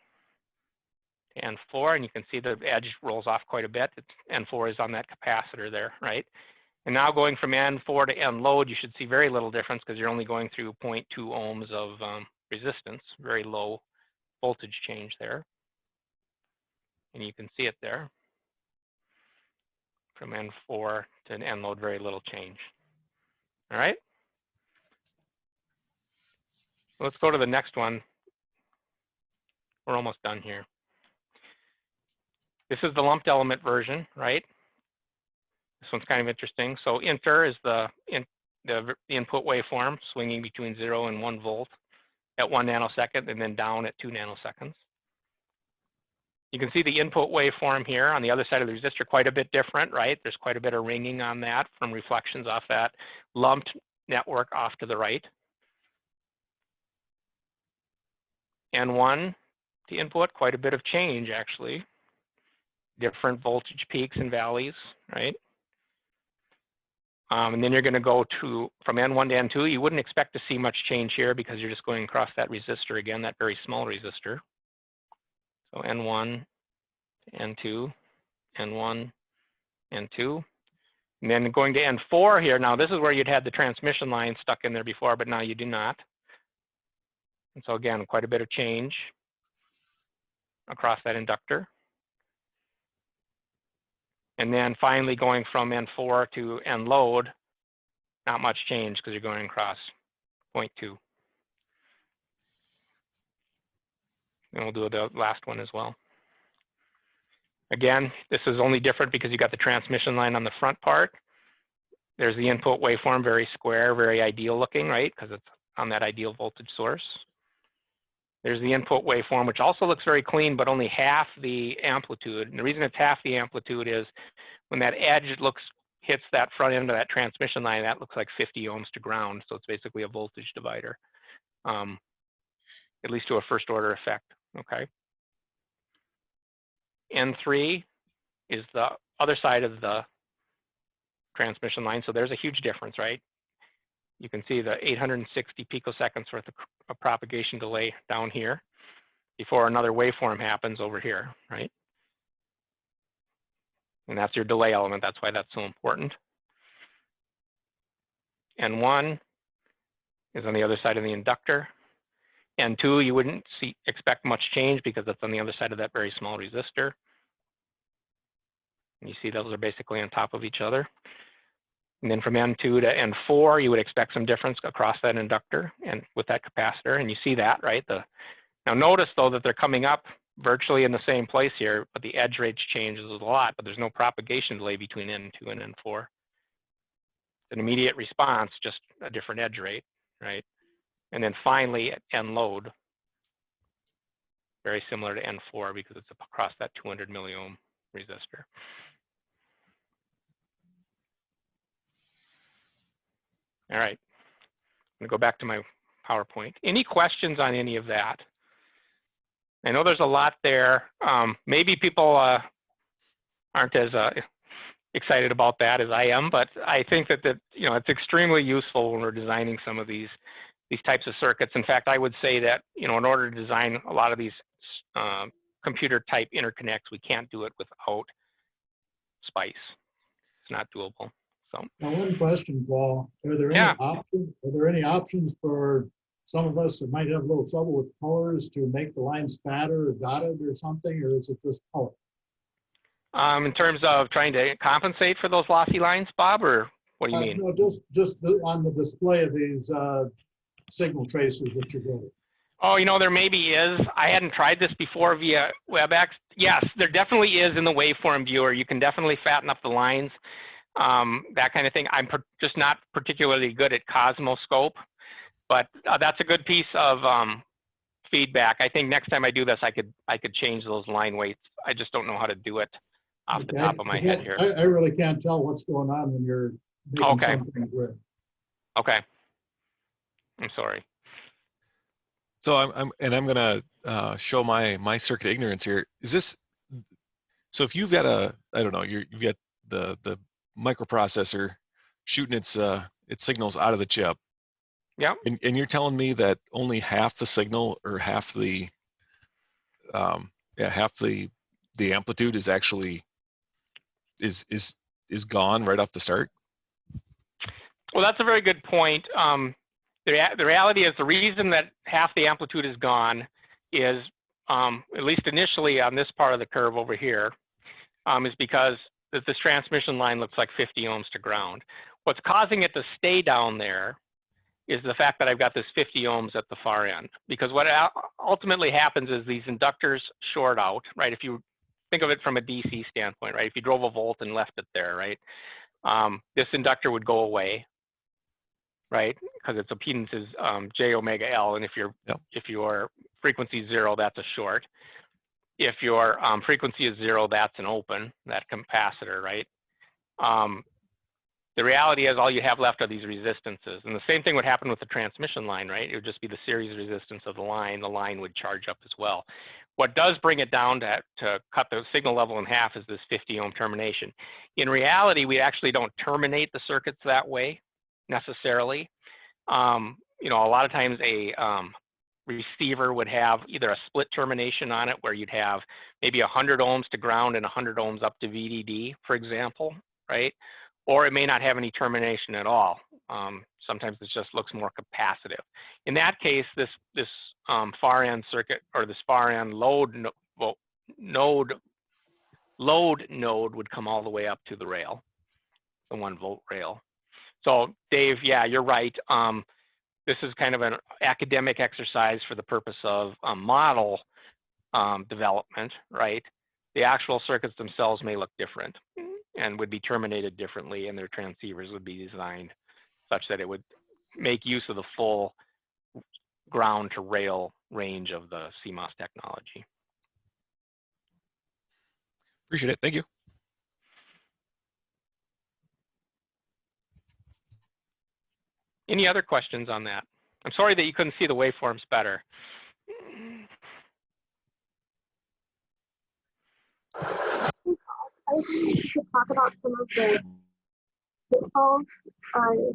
N4, and you can see the edge rolls off quite a bit. N4 is on that capacitor there, right? And now going from N4 to N load, you should see very little difference because you're only going through 0.2 ohms of resistance, very low voltage change there. And you can see it there. From N4 to an N load, very little change. All right. Let's go to the next one. We're almost done here. This is the lumped element version, right? This one's kind of interesting. So inter is the input waveform swinging between 0 and 1 volt at 1 nanosecond, and then down at 2 nanoseconds. You can see the input waveform here on the other side of the resistor, quite a bit different, right? There's quite a bit of ringing on that from reflections off that lumped network off to the right. N1, the input, quite a bit of change actually. Different voltage peaks and valleys, right? And then you're going to go to from N1 to N2. You wouldn't expect to see much change here because you're just going across that resistor again, that very small resistor. So N1, N2, N1, N2. And then going to N4 here, now this is where you'd had the transmission line stuck in there before, but now you do not. And so again, quite a bit of change across that inductor. And then finally going from N4 to N load, not much change because you're going across 0.2. And we'll do the last one as well. Again, this is only different because you got the transmission line on the front part. There's the input waveform, very square, very ideal looking, right? Because it's on that ideal voltage source. There's the input waveform, which also looks very clean, but only half the amplitude. And the reason it's half the amplitude is when that edge hits that front end of that transmission line, that looks like 50 ohms to ground. So it's basically a voltage divider, at least to a first order effect, okay? N3 is the other side of the transmission line. So there's a huge difference, right? You can see the 860 picoseconds worth of propagation delay down here before another waveform happens over here, right? And that's your delay element. That's why that's so important. N1 is on the other side of the inductor. N2, you wouldn't expect much change because it's on the other side of that very small resistor. And you see those are basically on top of each other. And then from N2 to N4, you would expect some difference across that inductor and with that capacitor, and you see that, right? Now notice though that they're coming up virtually in the same place here, but the edge range changes a lot, but there's no propagation delay between N2 and N4. An immediate response, just a different edge rate, right? And then finally at N load, very similar to N4 because it's across that 200 milliohm resistor. All right, I'm gonna go back to my PowerPoint. Any questions on any of that? I know there's a lot there. Maybe people aren't as excited about that as I am, but I think that it's extremely useful when we're designing some of these types of circuits. In fact, I would say that in order to design a lot of these computer type interconnects, we can't do it without SPICE. It's not doable. So Now, one question, Paul. Are there any Yeah. options? Are there any options for some of us that might have a little trouble with colors to make the lines fatter or dotted or something, or is it just color? in terms of trying to compensate for those lossy lines, Bob, or what do you mean? No, just on the display of these signal traces that you're building. Oh, you know, there maybe is. I hadn't tried this before via WebEx. Yes, there definitely is in the waveform viewer. You can definitely fatten up the lines, that kind of thing. I'm just not particularly good at Cosmoscope, but that's a good piece of feedback. I think next time I do this, I could change those line weights. I just don't know how to do it off the top of my head here. I really can't tell what's going on when you're making something red. Okay. I'm sorry. So I'm gonna show my circuit ignorance here. Is this, so if you've got I don't know, you've got the microprocessor shooting its signals out of the chip. Yeah. And you're telling me that only half the signal or half the the amplitude is actually is gone right off the start? Well, that's a very good point. The reality is the reason that half the amplitude is gone is, at least initially on this part of the curve over here, is because this transmission line looks like 50 ohms to ground. What's causing it to stay down there is the fact that I've got this 50 ohms at the far end. Because what ultimately happens is these inductors short out, right? If you think of it from a DC standpoint, right? If you drove a volt and left it there, right? This inductor would go away, right? Because its impedance is J omega L, and if your frequency is 0, that's a short. If your frequency is 0, that's an open, that capacitor, right? The reality is all you have left are these resistances, and the same thing would happen with the transmission line, right? It would just be the series resistance of the line would charge up as well. What does bring it down to cut the signal level in half is this 50 ohm termination. In reality, we actually don't terminate the circuits that way necessarily. You know, a lot of times a receiver would have either a split termination on it where you'd have maybe 100 ohms to ground and 100 ohms up to VDD, for example, right? Or it may not have any termination at all. Sometimes it just looks more capacitive. In that case, this far end circuit, or this far end load node would come all the way up to the rail, the 1 volt rail. So Dave, yeah, you're right. This is kind of an academic exercise for the purpose of model development, right? The actual circuits themselves may look different and would be terminated differently, and their transceivers would be designed such that it would make use of the full ground to rail range of the CMOS technology. Appreciate it. Thank you. Any other questions on that? I'm sorry that you couldn't see the waveforms better. I think you should talk about some of the pitfalls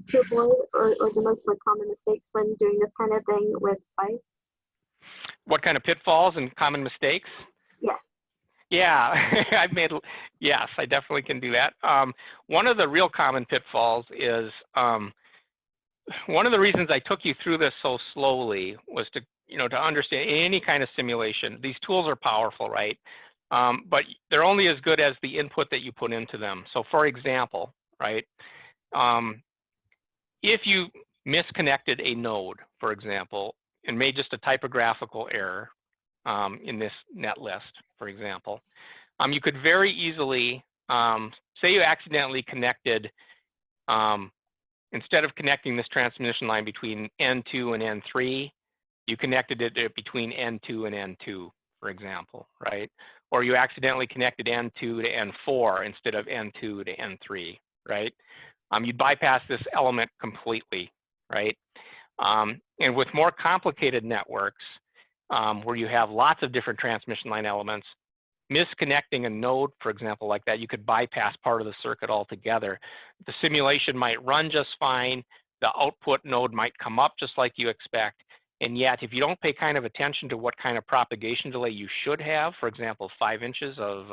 to avoid, or the most common mistakes when doing this kind of thing with SPICE. What kind of pitfalls and common mistakes? Yes. Yeah, yes, I definitely can do that. One of the real common pitfalls is, one of the reasons I took you through this so slowly was to, to understand any kind of simulation. These tools are powerful, right? But they're only as good as the input that you put into them. So for example, right, if you misconnected a node, for example, and made just a typographical error in this net list, for example, you could very easily, say you accidentally connected, instead of connecting this transmission line between N2 and N3, you connected it between N2 and N2, for example, right? Or you accidentally connected N2 to N4 instead of N2 to N3, right? You'd bypass this element completely, right? And with more complicated networks, where you have lots of different transmission line elements, misconnecting a node, for example, like that, you could bypass part of the circuit altogether. The simulation might run just fine. The output node might come up just like you expect. And yet, if you don't pay kind of attention to what kind of propagation delay you should have, for example, 5 inches of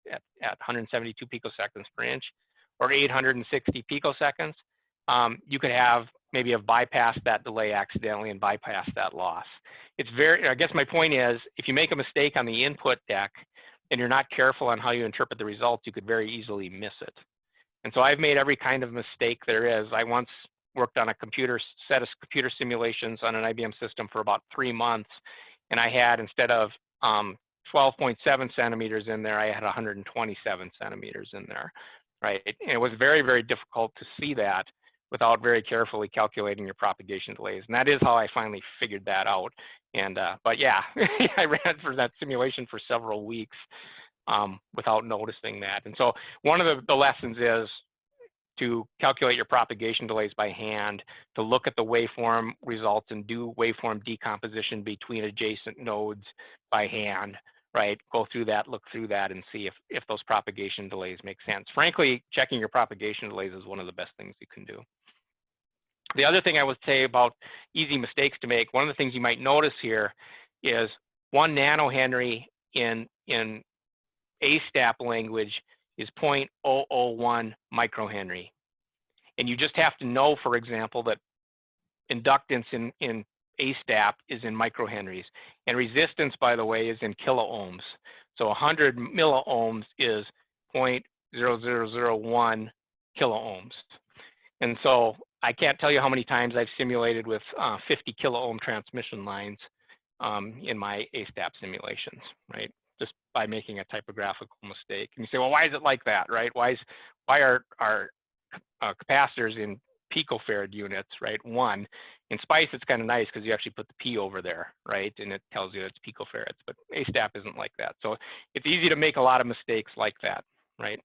at 172 picoseconds per inch, or 860 picoseconds, you could have maybe have bypassed that delay accidentally and bypassed that loss. It's very, I guess my point is, if you make a mistake on the input deck and you're not careful on how you interpret the results, you could very easily miss it. And so I've made every kind of mistake there is. I once worked on a set of computer simulations on an IBM system for about 3 months, and I had, instead of 12.7 centimeters in there, I had 127 centimeters in there, right? And it was very, very difficult to see that without very carefully calculating your propagation delays. And that is how I finally figured that out. And, but yeah, I ran for that simulation for several weeks without noticing that. And so one of the lessons is to calculate your propagation delays by hand, to look at the waveform results and do waveform decomposition between adjacent nodes by hand, right? Go through that, look through that, and see if those propagation delays make sense. Frankly, checking your propagation delays is one of the best things you can do. The other thing I would say about easy mistakes to make, one of the things you might notice here is 1 nanohenry in ASTAP language is 0.001 microhenry. And you just have to know, for example, that inductance in ASTAP is in microhenries. And resistance, by the way, is in kiloohms. So 100 milliohms is 0.0001 kiloohms. And so I can't tell you how many times I've simulated with 50 kiloohm transmission lines in my ASTAP simulations, right? Just by making a typographical mistake. And you say, well, why is it like that, right? Why are capacitors in picofarad units, right? 1. In SPICE, it's kind of nice because you actually put the P over there, right? And it tells you it's picofarads, but ASTAP isn't like that. So it's easy to make a lot of mistakes like that, right?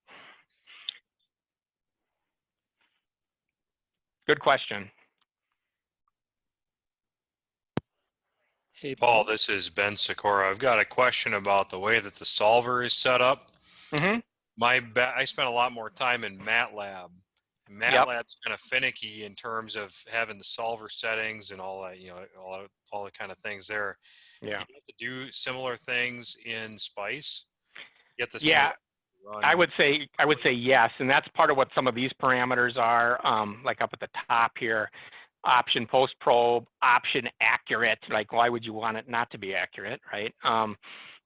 Good question. Hey, Paul, this is Ben Sikora. I've got a question about the way that the solver is set up. Mm-hmm. I spent a lot more time in MATLAB. MATLAB's kind of finicky in terms of having the solver settings and all that, you know, all the kind of things there. Yeah. Do you have to do similar things in SPICE? Yeah. I would say yes, and that's part of what some of these parameters are, like up at the top here. Option post probe, option accurate, like why would you want it not to be accurate, right?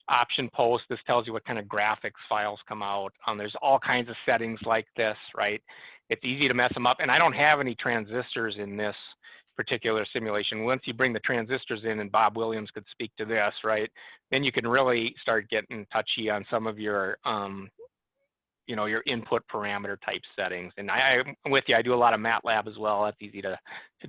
Option post, this tells you what kind of graphics files come out. There's all kinds of settings like this, right? It's easy to mess them up, and I don't have any transistors in this particular simulation. Once you bring the transistors in, and Bob Williams could speak to this, right, then you can really start getting touchy on some of your you know, your input parameter type settings. And I'm with you, I do a lot of MATLAB as well. That's easy to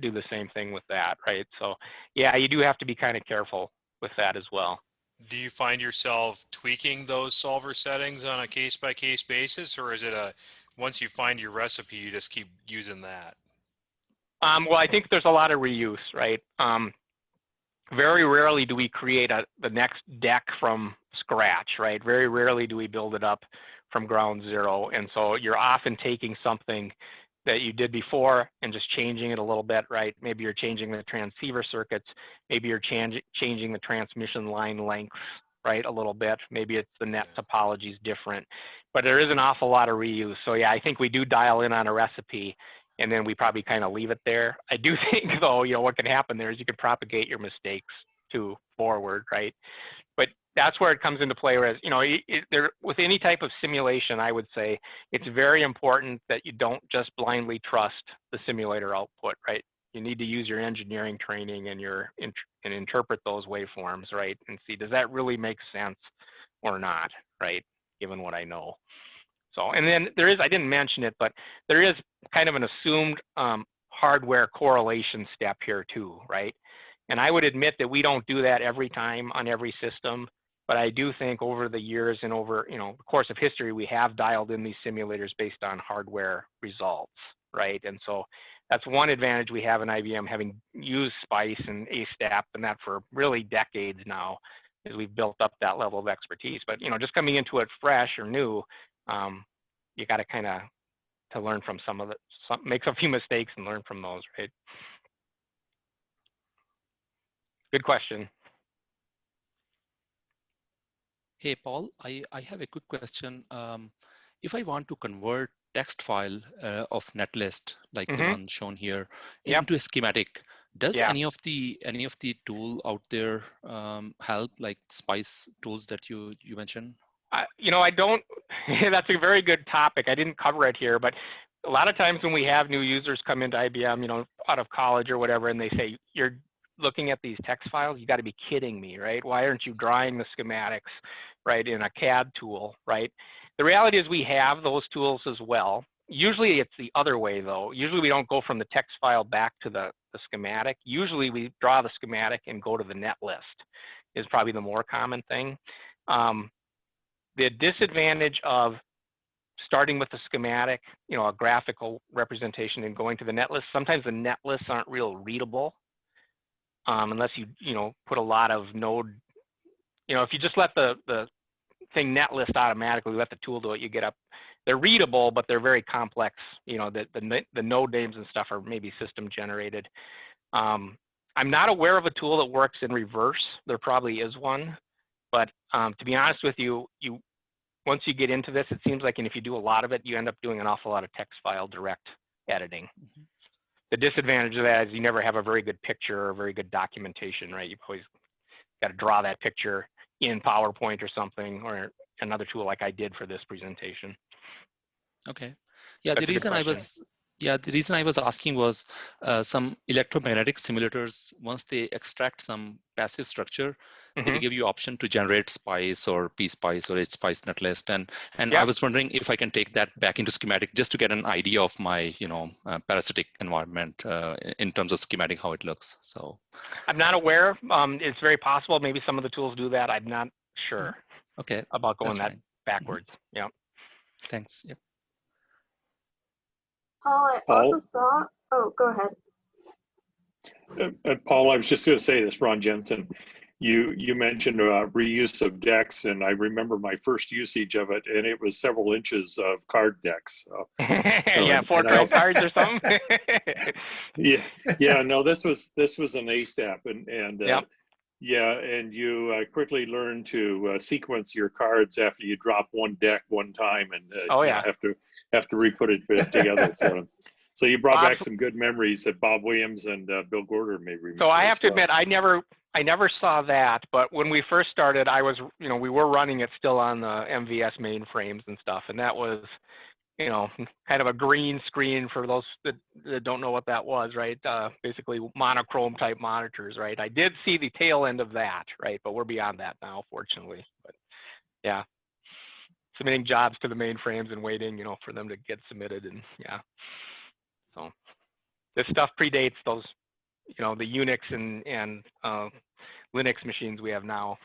do the same thing with that, right? So yeah, you do have to be kind of careful with that as well. Do you find yourself tweaking those solver settings on a case-by-case basis, or is it once you find your recipe, you just keep using that? Well, I think there's a lot of reuse, right? Very rarely do we create the next deck from scratch, right? Very rarely do we build it up from ground zero. And so you're often taking something that you did before and just changing it a little bit, right? Maybe you're changing the transceiver circuits. Maybe you're changing the transmission line lengths, right, a little bit. Maybe it's the net topology is different. But there is an awful lot of reuse. So yeah, I think we do dial in on a recipe, and then we probably kind of leave it there. I do think, though, you know, what can happen there is you can propagate your mistakes too forward, right? But that's where it comes into play. Whereas, you know, with any type of simulation, I would say it's very important that you don't just blindly trust the simulator output, right? You need to use your engineering training and and interpret those waveforms, right? And see, does that really make sense or not, right? Given what I know. So, and then there is, I didn't mention it, but there is kind of an assumed hardware correlation step here too, right? And I would admit that we don't do that every time on every system, but I do think over the years and over, you know, the course of history, we have dialed in these simulators based on hardware results, right? And so that's one advantage we have in IBM, having used SPICE and ASTAP and that for really decades now, is we've built up that level of expertise. But, you know, just coming into it fresh or new, you got to kind of to learn from make a few mistakes and learn from those, right? Good question. Hey, Paul, I have a quick question. if I want to convert text file of netlist, like the one shown here, Yep. into a schematic, does Yeah. any of the tool out there help, like SPICE tools that you mentioned? You know, I don't, that's a very good topic. I didn't cover it here, but a lot of times when we have new users come into IBM, you know, out of college or whatever, and they say, you're looking at these text files, you got to be kidding me, right? Why aren't you drawing the schematics, right, in a CAD tool, right? The reality is we have those tools as well. Usually it's the other way though. Usually we don't go from the text file back to the schematic. Usually we draw the schematic and go to the net list is probably the more common thing. The disadvantage of starting with the schematic, you know, a graphical representation and going to the net list, sometimes the net lists aren't real readable unless you know, put a lot of node, you know, if you just let the thing net list automatically, let the tool do it, you get up, they're readable, but they're very complex. You know, the node names and stuff are maybe system generated. I'm not aware of a tool that works in reverse. There probably is one, but to be honest with you, once you get into this, it seems like, and if you do a lot of it, you end up doing an awful lot of text file direct editing. The disadvantage of that is you never have a very good picture or very good documentation, right? You've always got to draw that picture in PowerPoint or something, or another tool like I did for this presentation. Okay. Yeah, That's the reason I was asking was some electromagnetic simulators, once they extract some passive structure, they give you option to generate SPICE or PSPICE or HSPICE netlist. And Yep. I was wondering if I can take that back into schematic just to get an idea of my, you know, parasitic environment in terms of schematic, how it looks. So I'm not aware. It's very possible. Maybe some of the tools do that. I'm not sure. Okay. About going That's that backwards. Yeah. Thanks. Yep. Paul, I also saw, oh, go ahead. Paul, I was just going to say this, Ron Jensen. You mentioned reuse of decks, and I remember my first usage of it, and it was several inches of card decks. So, yeah, 4 credit cards or something. yeah. No, this was an A-step, and yep. yeah, and you quickly learn to sequence your cards after you drop one deck one time, and have to re-put it together. So you brought back some good memories that Bob Williams and Bill Gorder may remember. So I have to admit, I never saw that, but when we first started, we were running it still on the MVS mainframes and stuff, and that was, you know, kind of a green screen for those that don't know what that was, right? Basically monochrome type monitors, right? I did see the tail end of that, right? But we're beyond that now, fortunately. But yeah, submitting jobs to the mainframes and waiting, you know, for them to get submitted, and yeah. So this stuff predates those, you know, the Unix and Linux machines we have now.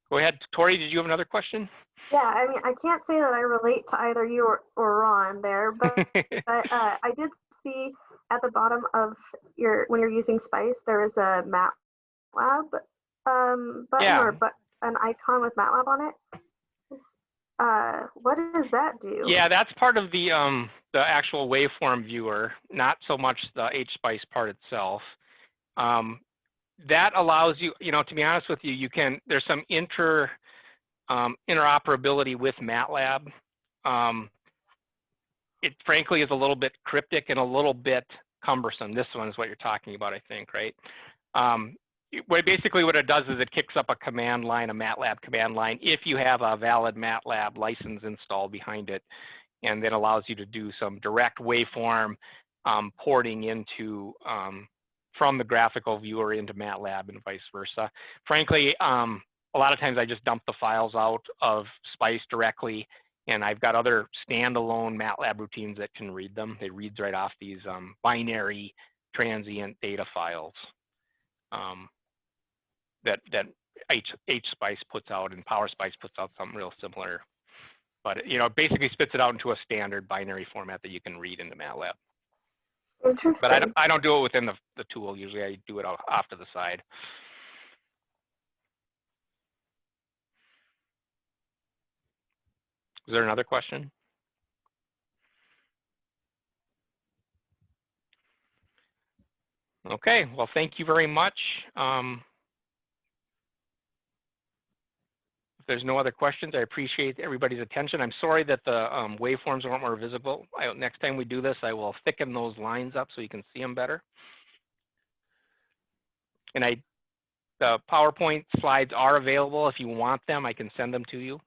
Go ahead, Tori, did you have another question? Yeah, I mean, I can't say that I relate to either you or Ron there, but I did see at the bottom of when you're using SPICE, there is a MATLAB button or an icon with MATLAB on it. What does that do? Yeah, that's part of the actual waveform viewer, not so much the HSPICE part itself. That allows you, you know, to be honest with you, there's some interoperability with MATLAB. It frankly is a little bit cryptic and a little bit cumbersome. This one is what you're talking about, I think, right? Basically what it does is it kicks up a command line, a MATLAB command line, if you have a valid MATLAB license installed behind it, and then allows you to do some direct waveform porting into from the graphical viewer into MATLAB and vice versa. Frankly, a lot of times I just dump the files out of SPICE directly, and I've got other standalone MATLAB routines that can read them. They read right off these binary transient data files that HSPICE puts out, and PowerSPICE puts out something real similar. But you know, it basically spits it out into a standard binary format that you can read into MATLAB. Interesting. But I don't do it within the tool. Usually I do it off to the side. Is there another question? Okay, well, thank you very much. If there's no other questions, I appreciate everybody's attention. I'm sorry that the waveforms weren't more visible. Next time we do this, I will thicken those lines up so you can see them better. And the PowerPoint slides are available. If you want them, I can send them to you,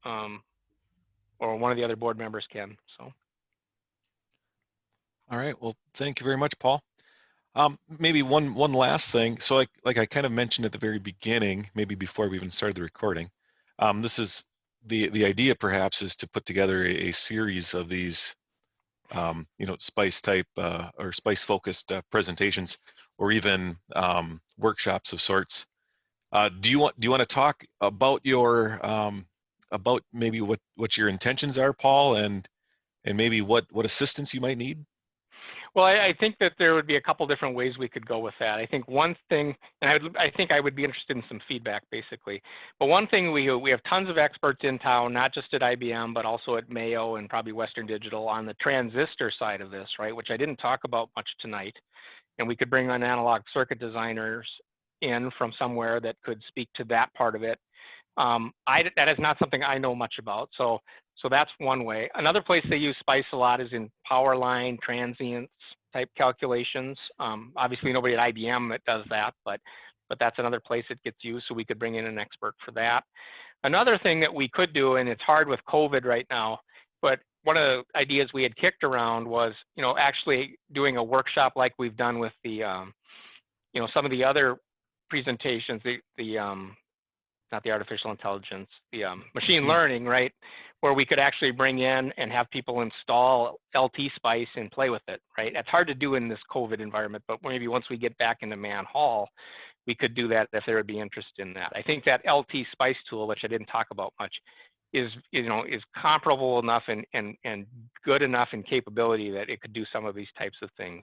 or one of the other board members can. So. All right. Well, thank you very much, Paul. Maybe one last thing. So like I kind of mentioned at the very beginning, maybe before we even started the recording, this is the idea perhaps is to put together a series of these, you know, SPICE type or SPICE focused presentations, or even workshops of sorts. Do you want to talk about your about maybe what your intentions are, Paul, and maybe what assistance you might need? Well, I think that there would be a couple different ways we could go with that. I think one thing, and I think I would be interested in some feedback, basically. But one thing, we have tons of experts in town, not just at IBM, but also at Mayo and probably Western Digital on the transistor side of this, right? Which I didn't talk about much tonight. And we could bring on analog circuit designers in from somewhere that could speak to that part of it. That is not something I know much about. So that's one way. Another place they use SPICE a lot is in power line transients type calculations. Obviously nobody at IBM that does that, but that's another place it gets used, so we could bring in an expert for that. Another thing that we could do, and it's hard with COVID right now, but one of the ideas we had kicked around was, you know, actually doing a workshop like we've done with the, you know, some of the other presentations, not the artificial intelligence, the machine learning, right? Where we could actually bring in and have people install LT SPICE and play with it, right? It's hard to do in this COVID environment, but maybe once we get back into Man Hall, we could do that if there would be interest in that. I think that LT SPICE tool, which I didn't talk about much, is, you know, is comparable enough and good enough in capability that it could do some of these types of things,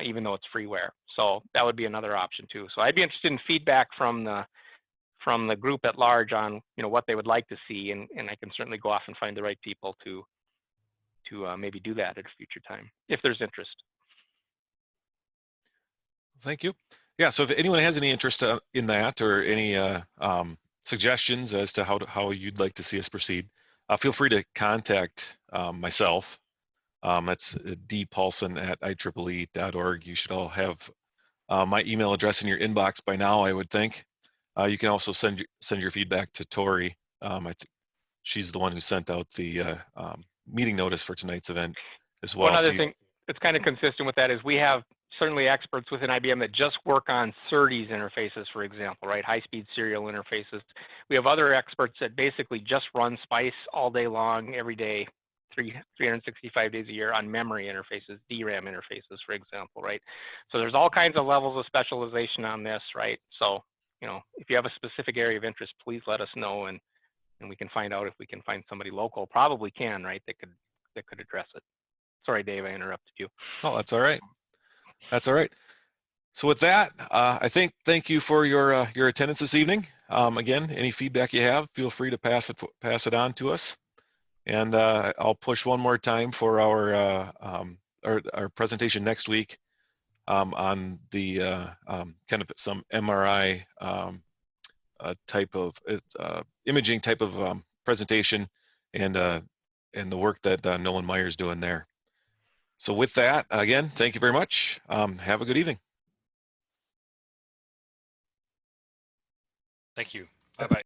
even though it's freeware. So that would be another option too. So I'd be interested in feedback from the group at large on, you know, what they would like to see, and I can certainly go off and find the right people to maybe do that at a future time if there's interest. Thank you. Yeah, so if anyone has any interest in that, or any suggestions as to how you'd like to see us proceed, feel free to contact myself. That's dpaulson@ieee.org. You should all have my email address in your inbox by now, I would think. You can also send your feedback to Tori. She's the one who sent out the meeting notice for tonight's event as well. One other thing that's kind of consistent with that is we have certainly experts within IBM that just work on SerDes interfaces, for example, right? High-speed serial interfaces. We have other experts that basically just run SPICE all day long, every day, 365 days a year on memory interfaces, DRAM interfaces, for example, right? So there's all kinds of levels of specialization on this, right? So, you know, if you have a specific area of interest, please let us know, and we can find out if we can find somebody local. Probably can, right? That could address it. Sorry, Dave, I interrupted you. Oh, that's all right. That's all right. So with that, thank you for your attendance this evening. Again, any feedback you have, feel free to pass it on to us. And I'll push one more time for our presentation next week on the kind of some MRI type of imaging type of presentation, and the work that Nolan Meyer's doing there. So with that, again, thank you very much. Have a good evening. Thank you. Bye-bye.